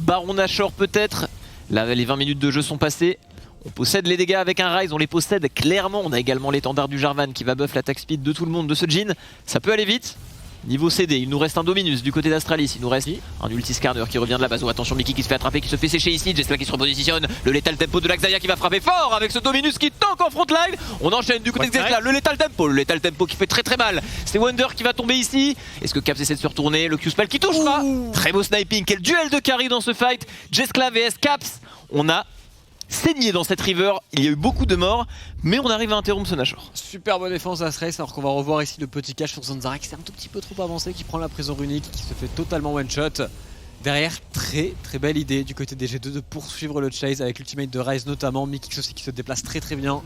Baron Nashor peut-être. Là, les 20 minutes de jeu sont passées. On possède les dégâts avec un Rise, on les possède clairement. On a également l'étendard du Jarvan qui va buff l'attaque speed de tout le monde de ce Jhin. Ça peut aller vite. Niveau CD, il nous reste un Dominus du côté d'Astralis. Il nous reste un ulti Skarner qui revient de la base. Oh, attention, Mickey qui se fait attraper, qui se fait sécher ici. Jeskla qui se repositionne. Le Lethal Tempo de l'Axaya qui va frapper fort avec ce Dominus qui tank en frontline. On enchaîne du côté de Jeskla. Le Lethal Tempo qui fait très mal. C'est Wunder qui va tomber ici. Est-ce que Caps essaie de se retourner? Le Q-Spell qui touchera. Très beau sniping. Quel duel de carry dans ce fight. Jeskla vs Caps. On a saigné dans cette river, il y a eu beaucoup de morts, mais on arrive à interrompre ce Nashor. Super bonne défense d'Astralis, alors qu'on va revoir ici le petit cache sur Zanzara qui s'est un tout petit peu trop avancé, qui prend la prison runique, qui se fait totalement one shot. Derrière, très belle idée du côté des G2 de poursuivre le chase avec l'ultimate de Rise notamment. Mikix aussi qui se déplace très bien,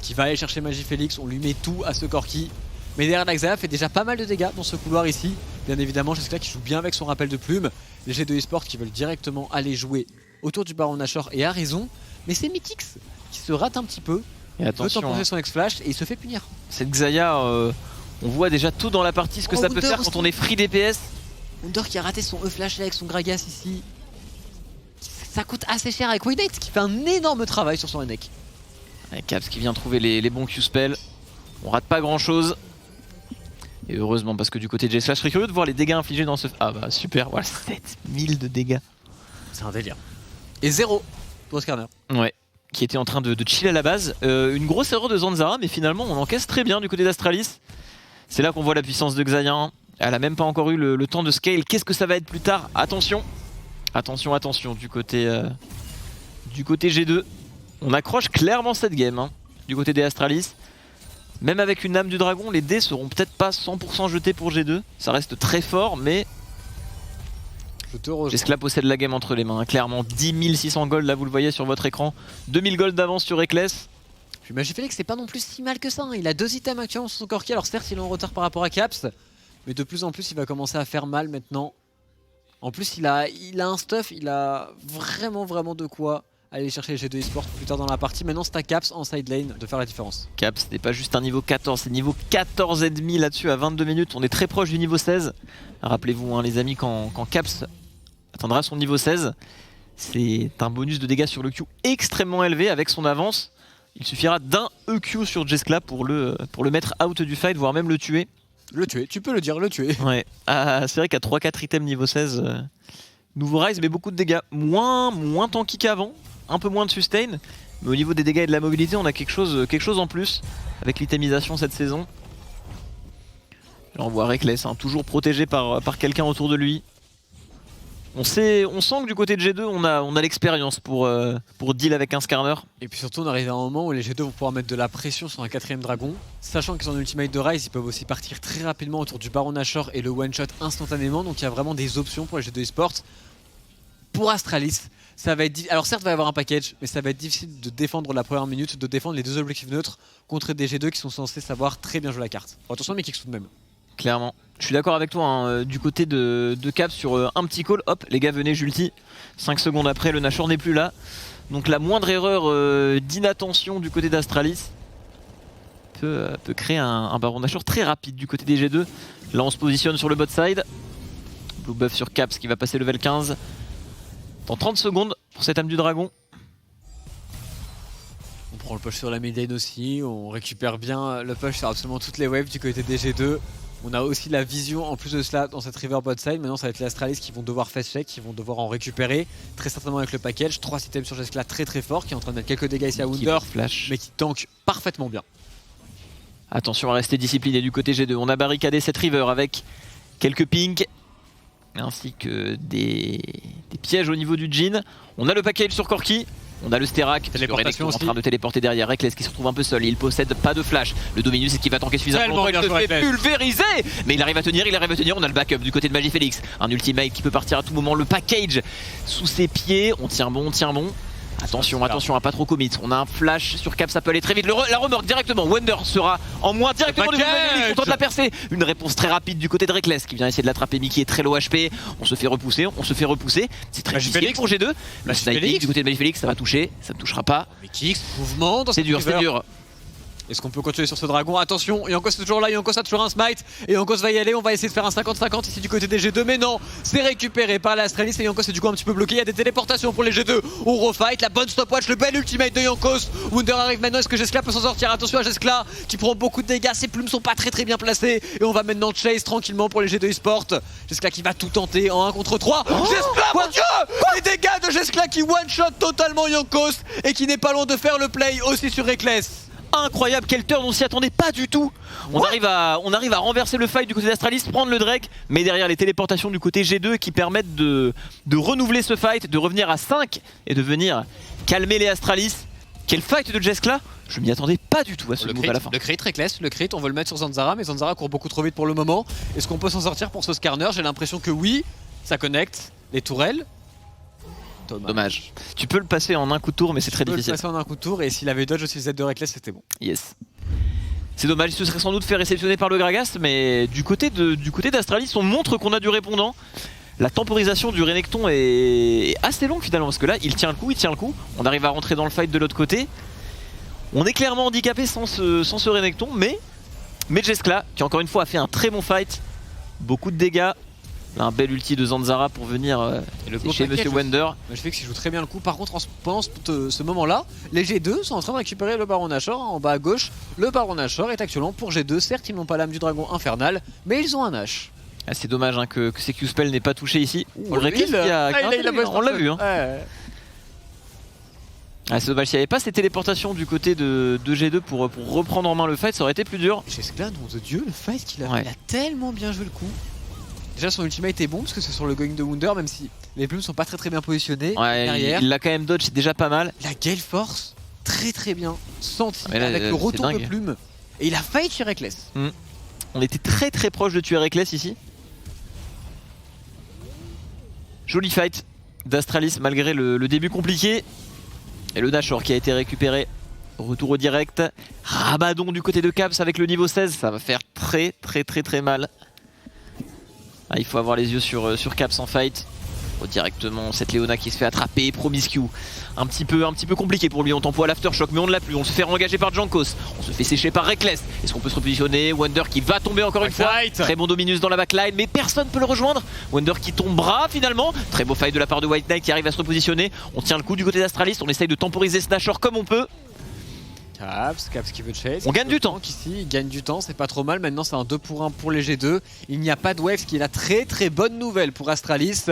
qui va aller chercher Magifélix, on lui met tout à ce Corki. Mais derrière l'Axaya fait déjà pas mal de dégâts dans ce couloir ici. Bien évidemment, Jeskla qui joue bien avec son rappel de plume. Les G2 eSport qui veulent directement aller jouer autour du Baron Nashor et à raison. Mais c'est Mikix qui se rate un petit peu. Et veut attention, temposer son X-Flash et il se fait punir. cette Xayah, on voit déjà tôt dans la partie ce que ça peut faire quand on est free DPS. Wunder qui a raté son E-Flash avec son Gragas ici. Ça coûte assez cher avec Winate qui fait un énorme travail sur son Renek. Caps qui vient trouver les bons Q-spells. On rate pas grand chose. Et heureusement parce que du côté de J-Slash, je serais curieux de voir les dégâts infligés dans ce... Ah bah super, voilà, 7000 de dégâts. C'est un délire. Et 0 pour Skarner. Ouais, qui était en train de chill à la base. Une grosse erreur de Zanzara, mais finalement on encaisse très bien du côté d'Astralis. C'est là qu'on voit la puissance de Xayah. Elle a même pas encore eu le temps de scale. Qu'est-ce que ça va être plus tard? Attention. Attention, attention du côté G2. On accroche clairement cette game hein, du côté des Astralis. Même avec une âme du dragon, les dés seront peut-être pas 100% jetés pour G2. Ça reste très fort, mais Jescla possède la game entre les mains. Clairement, 10 600 gold, là vous le voyez sur votre écran. 2000 gold d'avance sur Reckless. Puis Magifélix c'est pas non plus si mal que ça. Hein. Il a 2 items actuellement sur son Corki. Alors certes, il est en retard par rapport à Caps, mais de plus en plus, il va commencer à faire mal maintenant. En plus, il a un stuff, il a vraiment de quoi aller chercher les G2 eSports plus tard dans la partie. Maintenant, c'est à Caps en side lane de faire la différence. Caps, c'était pas juste un niveau 14, c'est niveau 14 et demi là-dessus à 22 minutes. On est très proche du niveau 16. Rappelez-vous, hein, les amis, quand Caps atteindra son niveau 16, c'est un bonus de dégâts sur le Q extrêmement élevé avec son avance. Il suffira d'un EQ sur Jescla pour le mettre out du fight, voire même le tuer. Le tuer, tu peux le dire, le tuer. Ouais, c'est vrai qu'à 3-4 items niveau 16, nouveau rise mais beaucoup de dégâts. Moins tanky qu'avant, un peu moins de sustain, mais au niveau des dégâts et de la mobilité, on a quelque chose en plus avec l'itémisation cette saison. Là on voit Reckless, hein, toujours protégé par quelqu'un autour de lui. On sent que du côté de G2, on a l'expérience pour deal avec un Skarner. Et puis surtout, on arrive à un moment où les G2 vont pouvoir mettre de la pression sur un 4ème dragon. Sachant qu'ils ont ultimate de Rise, ils peuvent aussi partir très rapidement autour du Baron Nashor et le one-shot instantanément. Donc il y a vraiment des options pour les G2 eSports. Pour Astralis, ça va être difficile. Alors certes, il va y avoir un package, mais ça va être difficile de défendre la première minute, de défendre les 2 objectifs neutres contre des G2 qui sont censés savoir très bien jouer la carte. Bon, attention, mais Kicks tout de même. Clairement. Je suis d'accord avec toi, hein, du côté de Cap sur un petit call, hop, les gars venez j'ulti. 5 secondes après, le Nashor n'est plus là. Donc la moindre erreur d'inattention du côté d'Astralis peut créer un Baron Nashor très rapide du côté des G2. Là on se positionne sur le bot side. Blue buff sur Caps qui va passer level 15. Dans 30 secondes pour cette âme du dragon. On prend le push sur la mid lane aussi, on récupère bien le push sur absolument toutes les waves du côté des G2. On a aussi la vision en plus de cela dans cette river bot side. Maintenant ça va être les Astralis qui vont devoir face check, qui vont devoir en récupérer. Très certainement avec le package. 3 items sur Jescla très fort, qui est en train de mettre quelques dégâts ici à Wunder, mais qui tank parfaitement bien. Attention à rester discipliné du côté G2. On a barricadé cette river avec quelques pings ainsi que des pièges au niveau du Jhin. On a le package sur Corki. On a le Sterak, téléportation en train de téléporter derrière. Reckless qui se retrouve un peu seul, il possède pas de flash. Le Dominus est qui va tanker suffisamment longtemps, il se fait pulvériser. Mais il arrive à tenir, on a le backup du côté de Magifélix. Un ultimate qui peut partir à tout moment, le package sous ses pieds. On tient bon. Attention à pas trop commit. On a un flash sur Cap, ça peut aller très vite. La remorque directement. Wonder sera en moins directement de Magifélix, content de la percer. Une réponse très rapide du côté de Reckless qui vient essayer de l'attraper. Mickey est très low HP. On se fait repousser. C'est très difficile pour G2. Le sniping du côté de Magifélix, ça va toucher. Ça ne touchera pas. Mais Kicks, mouvement dans c'est dur. Est-ce qu'on peut continuer sur ce dragon? Attention, Yankos est toujours là, Yankos a toujours un smite et Yankos va y aller, on va essayer de faire un 50-50 ici du côté des G2, mais non, c'est récupéré par l'Astralis et Yankos est du coup un petit peu bloqué, il y a des téléportations pour les G2, on refight, la bonne stopwatch, le bel ultimate de Yankos. Wunder arrive maintenant, est-ce que Jescla peut s'en sortir? Attention à Jescla qui prend beaucoup de dégâts, ses plumes sont pas très bien placées et on va maintenant chase tranquillement pour les G2 eSports. Jescla qui va tout tenter en 1 contre 3. Jescla, mon dieu, les dégâts de Jescla qui one-shot totalement Yankos et qui n'est pas loin de faire le play aussi sur Reckless. Incroyable, quel turn, on s'y attendait pas du tout. On arrive à renverser le fight du côté d'Astralis, prendre le Drake, mais derrière les téléportations du côté G2 qui permettent de renouveler ce fight, de revenir à 5 et de venir calmer les Astralis. Quel fight de Jescla, je m'y attendais pas du tout à ce move à la fin. Le crit Reckless, le crit, on veut le mettre sur Zanzara, mais Zanzara court beaucoup trop vite pour le moment. Est-ce qu'on peut s'en sortir pour ce Skarner? J'ai l'impression que oui, ça connecte les tourelles. Dommage. Tu peux le passer en un coup de tour, mais c'est très difficile. Le passer en un coup de tour, et s'il avait dodge aussi Z de Reckless, c'était bon. Yes. C'est dommage, il se serait sans doute fait réceptionner par le Gragas, mais du côté d'Astralis, on montre qu'on a du répondant. La temporisation du Renekton est assez longue finalement, parce que là, il tient le coup. On arrive à rentrer dans le fight de l'autre côté. On est clairement handicapé sans ce Renekton, mais Jeskla, qui encore une fois a fait un très bon fight. Beaucoup de dégâts. Là, un bel ulti de Zanzara pour venir chez Monsieur Wonder. Magiflix joue très bien le coup. Par contre, pendant ce moment-là, les G2 sont en train de récupérer le Baron Nashor. En bas à gauche, le Baron Nashor est actuellement pour G2. Certes, ils n'ont pas l'âme du dragon infernal, mais ils ont un H. Ah, c'est dommage hein, que ces Q-Spell n'aient pas touché ici. On l'a vu. Hein. Ouais. Ah, c'est dommage, s'il n'y avait pas cette téléportation du côté de G2 pour reprendre en main le fight, ça aurait été plus dur. Jeskla, nom de Dieu, le fight qu'il a, il a tellement bien joué le coup. Déjà son ultimate est bon parce que c'est sur le going de Wunder, même si les plumes sont pas très bien positionnées derrière. Il l'a quand même dodge, c'est déjà pas mal. La Gale Force, très bien senti avec le retour de plume. Et il a fight chez Reckless. On était très proche de tuer Reckless ici. Joli fight d'Astralis malgré le début compliqué. Et le Nashor qui a été récupéré. Retour au direct. Rabadon du côté de Caps avec le niveau 16. Ça va faire très mal. Ah, il faut avoir les yeux sur Caps en fight. Directement cette Leona qui se fait attraper, Promiscue. Un petit peu compliqué pour lui, on tempo à l'aftershock mais on ne l'a plus, on se fait engager par Jankos. On se fait sécher par Reckless. Est-ce qu'on peut se repositionner? Wonder qui va tomber encore une fois. Très bon Dominus dans la backline mais personne peut le rejoindre. Wonder qui tombera finalement. Très beau fight de la part de White Knight qui arrive à se repositionner. On tient le coup du côté d'Astralis, on essaye de temporiser ce Nashor comme on peut. Caps qui veut chase. On gagne du temps. Ici, il gagne du temps, c'est pas trop mal. Maintenant, c'est un 2 pour 1 pour les G2. Il n'y a pas de wave, ce qui est la très bonne nouvelle pour Astralis.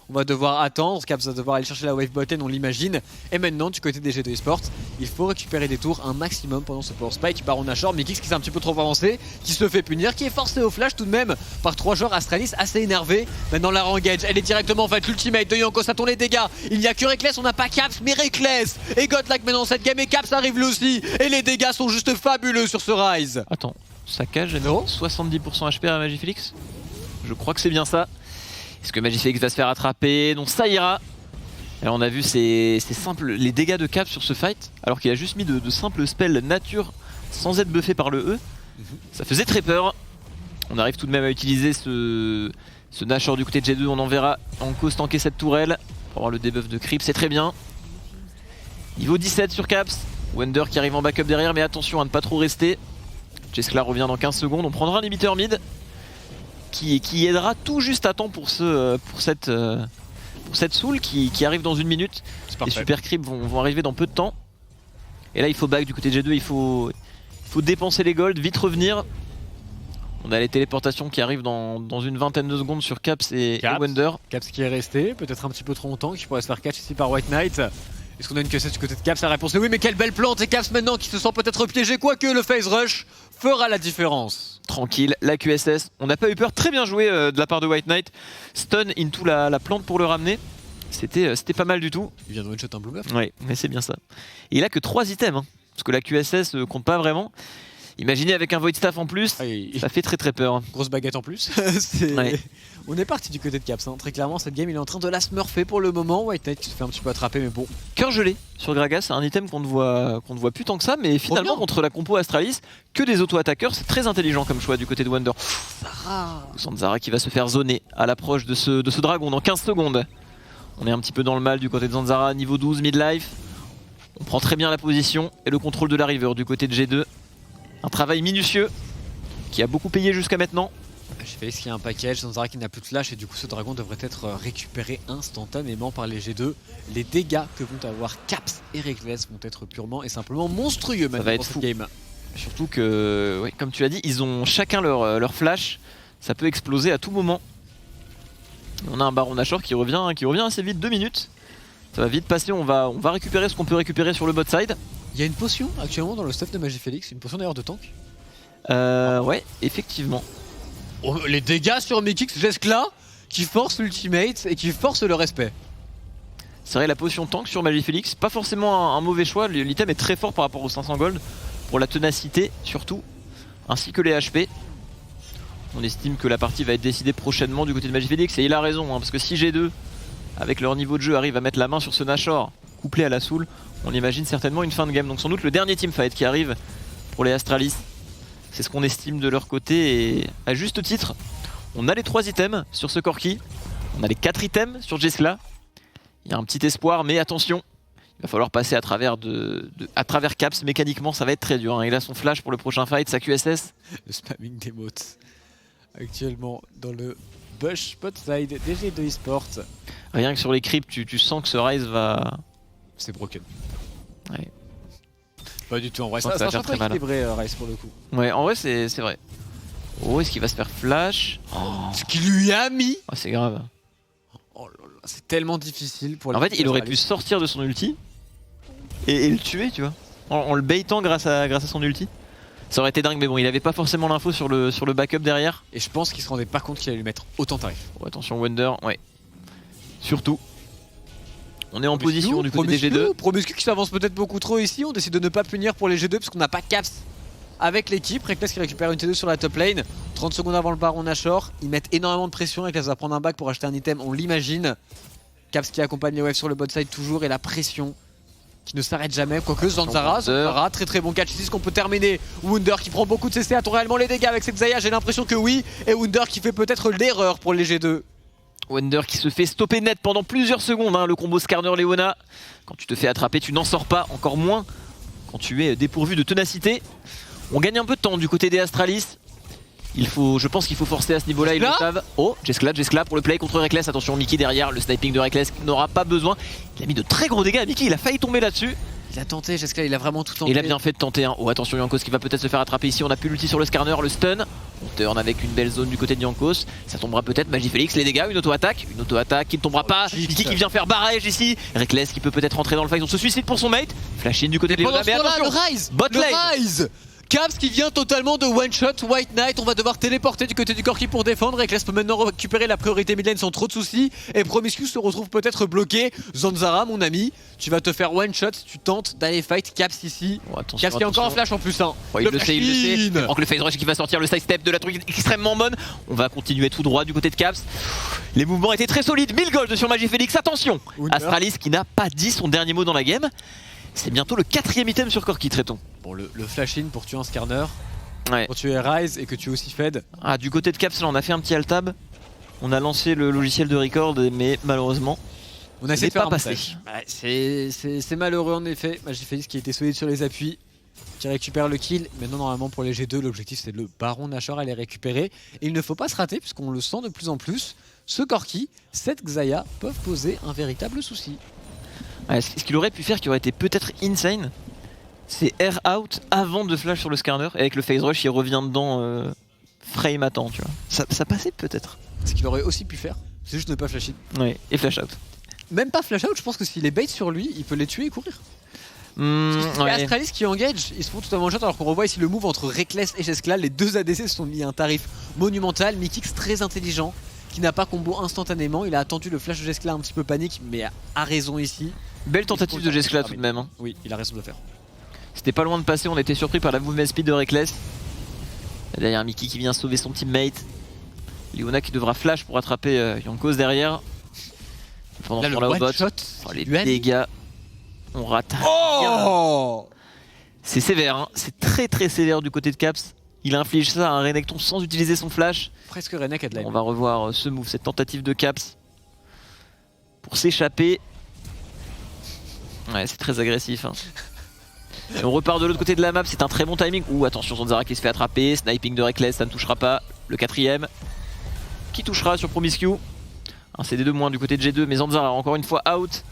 On va devoir attendre, Caps va devoir aller chercher la wave bottom, on l'imagine. Et maintenant, du côté des G2 Esports, il faut récupérer des tours un maximum pendant ce power spike. Baron Nashor, Mikix qui s'est un petit peu trop avancé, qui se fait punir, qui est forcé au flash tout de même par 3 joueurs. Astralis assez énervé. Maintenant, la re-engage, elle est directement en fait l'ultimate de Jankos, ça tourne les dégâts. Il n'y a que Reckless, on n'a pas Caps, mais Reckless et Godlike maintenant cette game et Caps arrive lui aussi. Et les dégâts sont juste fabuleux sur ce Rise. Attends, sa cage, elle a 70% HP à Magiflix. Je crois que c'est bien ça. Est-ce que Magiflix va se faire attraper? Non, ça ira. Alors on a vu c'est simple, les dégâts de Cap sur ce fight, alors qu'il a juste mis de simples spells nature sans être buffé par le E. Ça faisait très peur. On arrive tout de même à utiliser ce Nashor du côté de G2, on enverra Jankos tanker cette tourelle pour avoir le debuff de creep, c'est très bien. Niveau 17 sur Caps, Wonder qui arrive en backup derrière, mais attention à ne pas trop rester. Jeskla revient dans 15 secondes, on prendra un limiteur mid. Qui aidera tout juste à temps pour cette soul qui arrive dans 1 minute. Les super creeps vont arriver dans peu de temps. Et là il faut back du côté de G2, il faut dépenser les golds, vite revenir. On a les téléportations qui arrivent dans une vingtaine de secondes sur Caps et Wonder. Caps qui est resté, peut-être un petit peu trop longtemps, qui pourrait se faire catch ici par White Knight. Est-ce qu'on a une cassette du côté de Caps? La réponse est oui, mais quelle belle plante! Et Caps maintenant qui se sent peut-être piégé, quoique le phase rush fera la différence. Tranquille, la QSS, on n'a pas eu peur, très bien joué de la part de White Knight. Stun into la plante pour le ramener. C'était pas mal du tout. Il vient de one-shot un blue buff. Ouais, mais c'est bien ça. Et il a que 3 items, hein, parce que la QSS compte pas vraiment. Imaginez avec un Void Staff en plus, ça fait très peur. Grosse baguette en plus. On est parti du côté de Caps, hein. Très clairement cette game il est en train de la smurfer pour le moment. White Knight qui se fait un petit peu attraper mais bon. Cœur gelé sur Gragas, c'est un item qu'on ne voit plus tant que ça, mais finalement contre la compo Astralis, que des auto-attaqueurs, c'est très intelligent comme choix du côté de Wonder. Zanzara qui va se faire zoner à l'approche de ce dragon dans 15 secondes. On est un petit peu dans le mal du côté de Zanzara, niveau 12 mid-life. On prend très bien la position et le contrôle de la river du côté de G2. Un travail minutieux qui a beaucoup payé jusqu'à maintenant. J'ai fait qu'il y a un package, Zanzara qui n'a plus de flash et du coup ce dragon devrait être récupéré instantanément par les G2. Les dégâts que vont avoir Caps et Reckless vont être purement et simplement monstrueux maintenant. Ça va être fou. Game. Surtout que, ouais, comme tu l'as dit, ils ont chacun leur flash. Ça peut exploser à tout moment. On a un Baron Nashor qui revient assez vite, 2 minutes. Ça va vite passer, on va récupérer ce qu'on peut récupérer sur le bot side. Il y a une potion actuellement dans le stuff de Magiflix, une potion d'ailleurs de tank. Ouais, effectivement. Oh, les dégâts sur Mikix, Jeskla qui force l'ultimate et qui force le respect. C'est vrai, la potion tank sur Magiflix, pas forcément un mauvais choix. L'item est très fort par rapport aux 500 gold, pour la ténacité surtout, ainsi que les HP. On estime que la partie va être décidée prochainement du côté de Magiflix et il a raison, hein, parce que si G2, avec leur niveau de jeu, arrive à mettre la main sur ce Nashor, couplé à la soul, on imagine certainement une fin de game. Donc sans doute le dernier teamfight qui arrive pour les Astralis. C'est ce qu'on estime de leur côté et à juste titre, on a les 3 items sur ce Corki, on a les 4 items sur Jeskla. Il y a un petit espoir mais attention, va falloir passer à travers, à travers Caps. Mécaniquement, ça va être très dur. Hein. Il a son flash pour le prochain fight, sa QSS. Le spamming des mots actuellement dans le Bush pot side des G2 eSports. Rien que sur les creeps, tu sens que ce Ryze va... C'est broken. Ouais. Pas du tout en vrai, ça va faire très mal. Équilibré Ryze pour le coup. Ouais, en vrai c'est vrai. Oh, est-ce qu'il va se faire flash? Ce qu'il lui a mis. Oh, c'est grave. Oh là là, c'est tellement difficile pour. En fait, il aurait pu sortir de son ulti et le tuer, tu vois, en le baitant grâce à son ulti. Ça aurait été dingue, mais bon, il avait pas forcément l'info sur le backup derrière. Et je pense qu'il se rendait pas compte qu'il allait lui mettre autant de tarifs. Oh, attention Wonder, ouais. Surtout. On est en position du côté des G2. Promiscu qui s'avance peut-être beaucoup trop ici. On décide de ne pas punir pour les G2 parce qu'on n'a pas Caps avec l'équipe. Reckless qui récupère une T2 sur la top lane. 30 secondes avant le baron Nashor. Ils mettent énormément de pression. Reckless va prendre un back pour acheter un item, on l'imagine. Caps qui accompagne les waves sur le bot side toujours et la pression qui ne s'arrête jamais. Quoique Zanzara, très bon catch ici. Ce qu'on peut terminer. Wunder qui prend beaucoup de CC. A-t-on réellement les dégâts avec cette Xayah? J'ai l'impression que oui. Et Wunder qui fait peut-être l'erreur pour les G2. Wonder qui se fait stopper net pendant plusieurs secondes, hein, le combo Skarner-Leona. Quand tu te fais attraper, tu n'en sors pas, encore moins quand tu es dépourvu de ténacité. On gagne un peu de temps du côté des Astralis. Je pense qu'il faut forcer à ce niveau-là, ils le savent. Oh, Jeskla pour le play contre Reckless. Attention, Mickey derrière, le sniping de Reckless n'aura pas besoin. Il a mis de très gros dégâts à Mickey, il a failli tomber là-dessus. Il a tenté, Jeskla, il a vraiment tout tenté. Il a bien fait de tenter. Hein. Oh, attention, Jankos qui va peut-être se faire attraper ici. On a plus l'ulti sur le Skarner, le stun. On turn avec une belle zone du côté de Jankos. Ça tombera peut-être. Magifélix, les dégâts, une auto-attaque qui ne tombera pas. Mickey qui vient faire barrage ici. Reckless qui peut peut-être rentrer dans le fight. On se suicide pour son mate. Flash in du côté de Leona. Mais attention, le Ryze, bot lane. Caps qui vient totalement de one shot White Knight. On va devoir téléporter du côté du Corki pour défendre. Reckless peut maintenant récupérer la priorité midlane sans trop de soucis. Et Promiscuous se retrouve peut-être bloqué. Zanzara, mon ami, tu vas te faire one shot. Tu tentes d'aller fight Caps ici. Oh, attention, Caps qui a encore un flash en plus. Hein. Ouais, il le sait. Donc le phase rush qui va sortir, le sidestep de la truc extrêmement bonne. On va continuer tout droit du côté de Caps. Les mouvements étaient très solides. 1000 gold sur Magifélix. Attention, Astralis qui n'a pas dit son dernier mot dans la game. C'est bientôt le 4ème item sur Corki, traitons. Bon, le flash in pour tuer un Skarner. Ouais. Pour tuer Ryze et que tu es aussi fed. Ah, du côté de Caps, là, on a fait un petit alt-tab. On a lancé le logiciel de record, mais malheureusement, on a essayé de faire pas un passé. Ouais, c'est malheureux en effet. Magifélix qui a été solide sur les appuis, qui récupère le kill. Maintenant, normalement, pour les G2, l'objectif c'est le baron Nashor à les récupérer. Et il ne faut pas se rater, puisqu'on le sent de plus en plus. Ce Corki, cette Xayah peuvent poser un véritable souci. Ouais, ce qu'il aurait pu faire, qui aurait été peut-être insane, c'est air out avant de flash sur le Skarner. Et avec le phase rush, il revient dedans frame à temps, tu vois. Ça passait peut-être. Ce qu'il aurait aussi pu faire, c'est juste ne pas flash in. Ouais, et flash out. Même pas flash out, je pense que s'il est bait sur lui, il peut les tuer et courir. Ouais. Astralis qui engage, ils se font tout à one shot alors qu'on revoit ici le move entre Reckless et Jeskla. Les deux ADC se sont mis à un tarif monumental. Mikix très intelligent, qui n'a pas combo instantanément. Il a attendu le flash de Jeskla un petit peu panique, mais a raison ici. Belle tentative de Jeskla tout de même. Hein. Oui, il a raison de le faire. C'était pas loin de passer, on était surpris par la movement speed de Reckless. Derrière Mickey qui vient sauver son teammate. Leona qui devra flash pour attraper Jankos derrière. Pendant là, ce temps-là au bot. Oh, les dégâts. On rate. Oh, c'est sévère, hein. C'est très sévère du côté de Caps. Il inflige ça à un Renekton sans utiliser son flash. Presque Renek a de la. On va revoir ce move, cette tentative de Caps pour s'échapper. Ouais, c'est très agressif. Hein. Et on repart de l'autre côté de la map, c'est un très bon timing. Ouh, attention, Zanzara qui se fait attraper. Sniping de Reckless, ça ne touchera pas. Le 4ème qui touchera sur Promiscu. Un CD2 moins du côté de G2, mais Zanzara encore une fois out.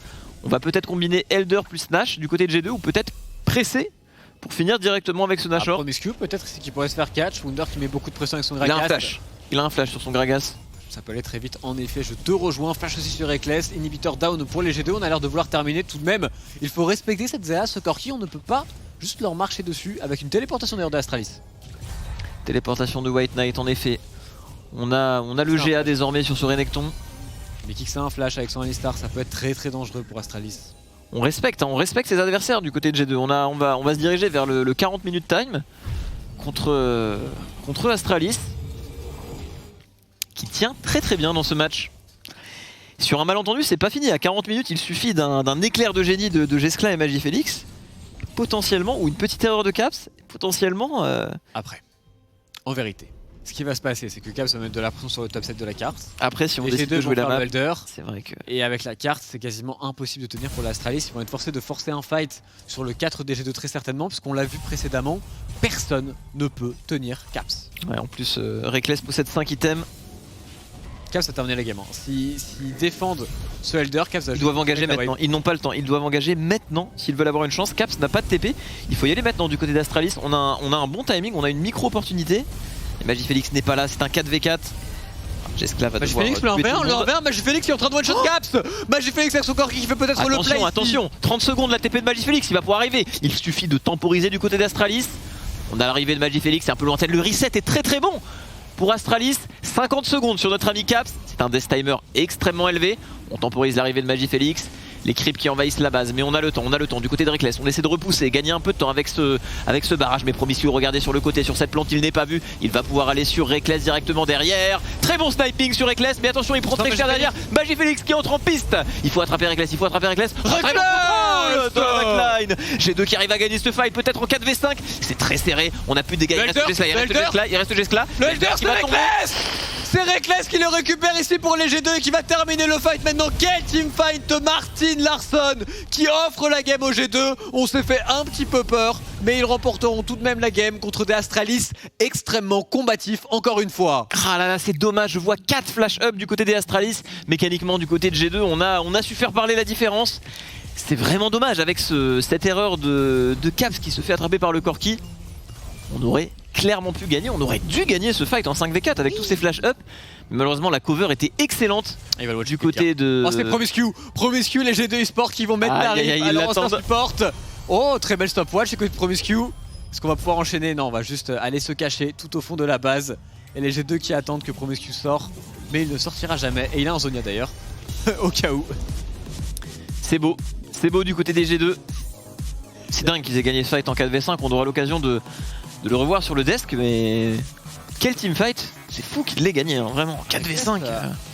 On va peut-être combiner Elder plus Nash du côté de G2 ou peut-être presser pour finir directement avec ce Nashor. Promiscu, peut-être c'est qu'il pourrait se faire catch. Wunder qui met beaucoup de pression avec son Gragas. Il a un flash sur son Gragas. Ça peut aller très vite en effet, je te rejoins. Flash aussi sur Reckless, inhibiteur down pour les G2. On a l'air de vouloir terminer tout de même. Il faut respecter cette Xayah, ce Corki, on ne peut pas juste leur marcher dessus avec une téléportation d'ailleurs de Astralis. Téléportation de White Knight en effet. On a le GA désormais sur ce Renekton. Mais qui que c'est un flash avec son Alistar, ça peut être très dangereux pour Astralis. On respecte ses adversaires du côté de G2. On va se diriger vers le 40 minutes time contre Astralis, qui tient très bien dans ce match. Sur un malentendu, c'est pas fini. À 40 minutes, il suffit d'un éclair de génie de Jeskla et Magifélix, potentiellement, ou une petite erreur de Caps, potentiellement. Après, en vérité, ce qui va se passer, c'est que Caps va mettre de la pression sur le top 7 de la carte. Après, si on Les décide G2 de jouer vont la faire le map, Elder. c'est vrai que... Et avec la carte, c'est quasiment impossible de tenir pour l'Astralis. Ils vont être forcés de forcer un fight sur le 4 des G2 très certainement, puisqu'on l'a vu précédemment, personne ne peut tenir Caps. Ouais, en plus, Reckless possède 5 items. Caps a terminé la game. S'ils défendent ce Elder, Caps va Ils doivent engager maintenant, ils n'ont pas le temps, ils doivent engager maintenant s'ils veulent avoir une chance. Caps n'a pas de TP, il faut y aller maintenant du côté d'Astralis. On a un bon timing, on a une micro-opportunité. Et Magifélix n'est pas là, c'est un 4v4. J'esclave à devoir Magifélix le 1v1, Magifélix qui est en train de one-shot Caps. Magifélix avec son corps qui fait peut-être le play. Attention, 30 secondes la TP de Magifélix, il va pouvoir arriver. Il suffit de temporiser du côté d'Astralis. On a l'arrivée de Magifélix, c'est un peu lointain. Le reset est très bon pour Astralis. 50 secondes sur notre ami Caps. C'est un death timer extrêmement élevé. On temporise l'arrivée de Magifélix. Les creeps qui envahissent la base, mais on a le temps du côté de Reckless, on essaie de repousser, gagner un peu de temps avec ce barrage, mais Promiscu, regardez sur le côté, sur cette plante, il n'est pas vu, il va pouvoir aller sur Reckless directement derrière, très bon sniping sur Reckless, mais attention, il prend très cher derrière, Magifélix qui entre en piste, il faut attraper Reckless, très bon contrôle de la backline, G2 qui arrive à gagner ce fight, peut-être en 4v5, c'est très serré, on a plus de dégâts, il reste Jescla, le Elder qui va tomber. C'est Reckless qui le récupère ici pour les G2 et qui va terminer le fight maintenant. Quel teamfight de Martin Larsson qui offre la game aux G2. On s'est fait un petit peu peur, mais ils remporteront tout de même la game contre des Astralis extrêmement combatifs encore une fois. Ah là là, c'est dommage, je vois 4 flash up du côté des Astralis. Mécaniquement du côté de G2, on a su faire parler la différence. C'est vraiment dommage avec cette erreur de Caps qui se fait attraper par le Corki. On aurait clairement pu gagner, on aurait dû gagner ce fight en 5v4 avec tous ces flash up. Mais malheureusement la cover était excellente du côté de... Oh, c'est Promiscu, les G2 eSport qui vont mettre la rive à leur support. Oh, très belle stopwatch c'est côté Promiscu. Est-ce qu'on va pouvoir enchaîner? Non, on va juste aller se cacher tout au fond de la base. Et les G2 qui attendent que Promiscu sort. Mais il ne sortira jamais. Et il a un Zonia d'ailleurs, au cas où. C'est beau du côté des G2. C'est dingue qu'ils aient gagné ce fight en 4v5, on aura l'occasion de le revoir sur le desk, mais quel teamfight, c'est fou qu'il l'ait gagné, hein, vraiment, 4v5.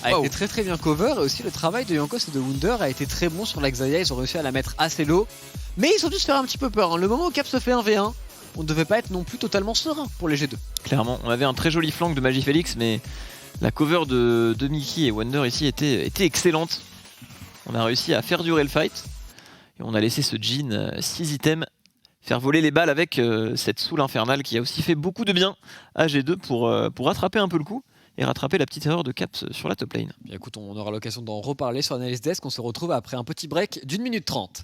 A été très bien cover, et aussi le travail de Jankos et de Wunder a été très bon sur l'Axaya, ils ont réussi à la mettre assez low, mais ils ont dû se faire un petit peu peur, hein. Le moment où Cap se fait 1v1, on ne devait pas être non plus totalement serein pour les G2. Clairement, on avait un très joli flank de Magifélix, mais la cover de Mickey et Wunder ici était excellente. On a réussi à faire durer le fight, et on a laissé ce Jhin 6 items faire voler les balles avec cette Soul infernale qui a aussi fait beaucoup de bien à G2 pour rattraper un peu le coup et rattraper la petite erreur de Caps sur la top lane. Bien, écoute, on aura l'occasion d'en reparler sur Analyse Desk. On se retrouve après un petit break d'1 minute 30.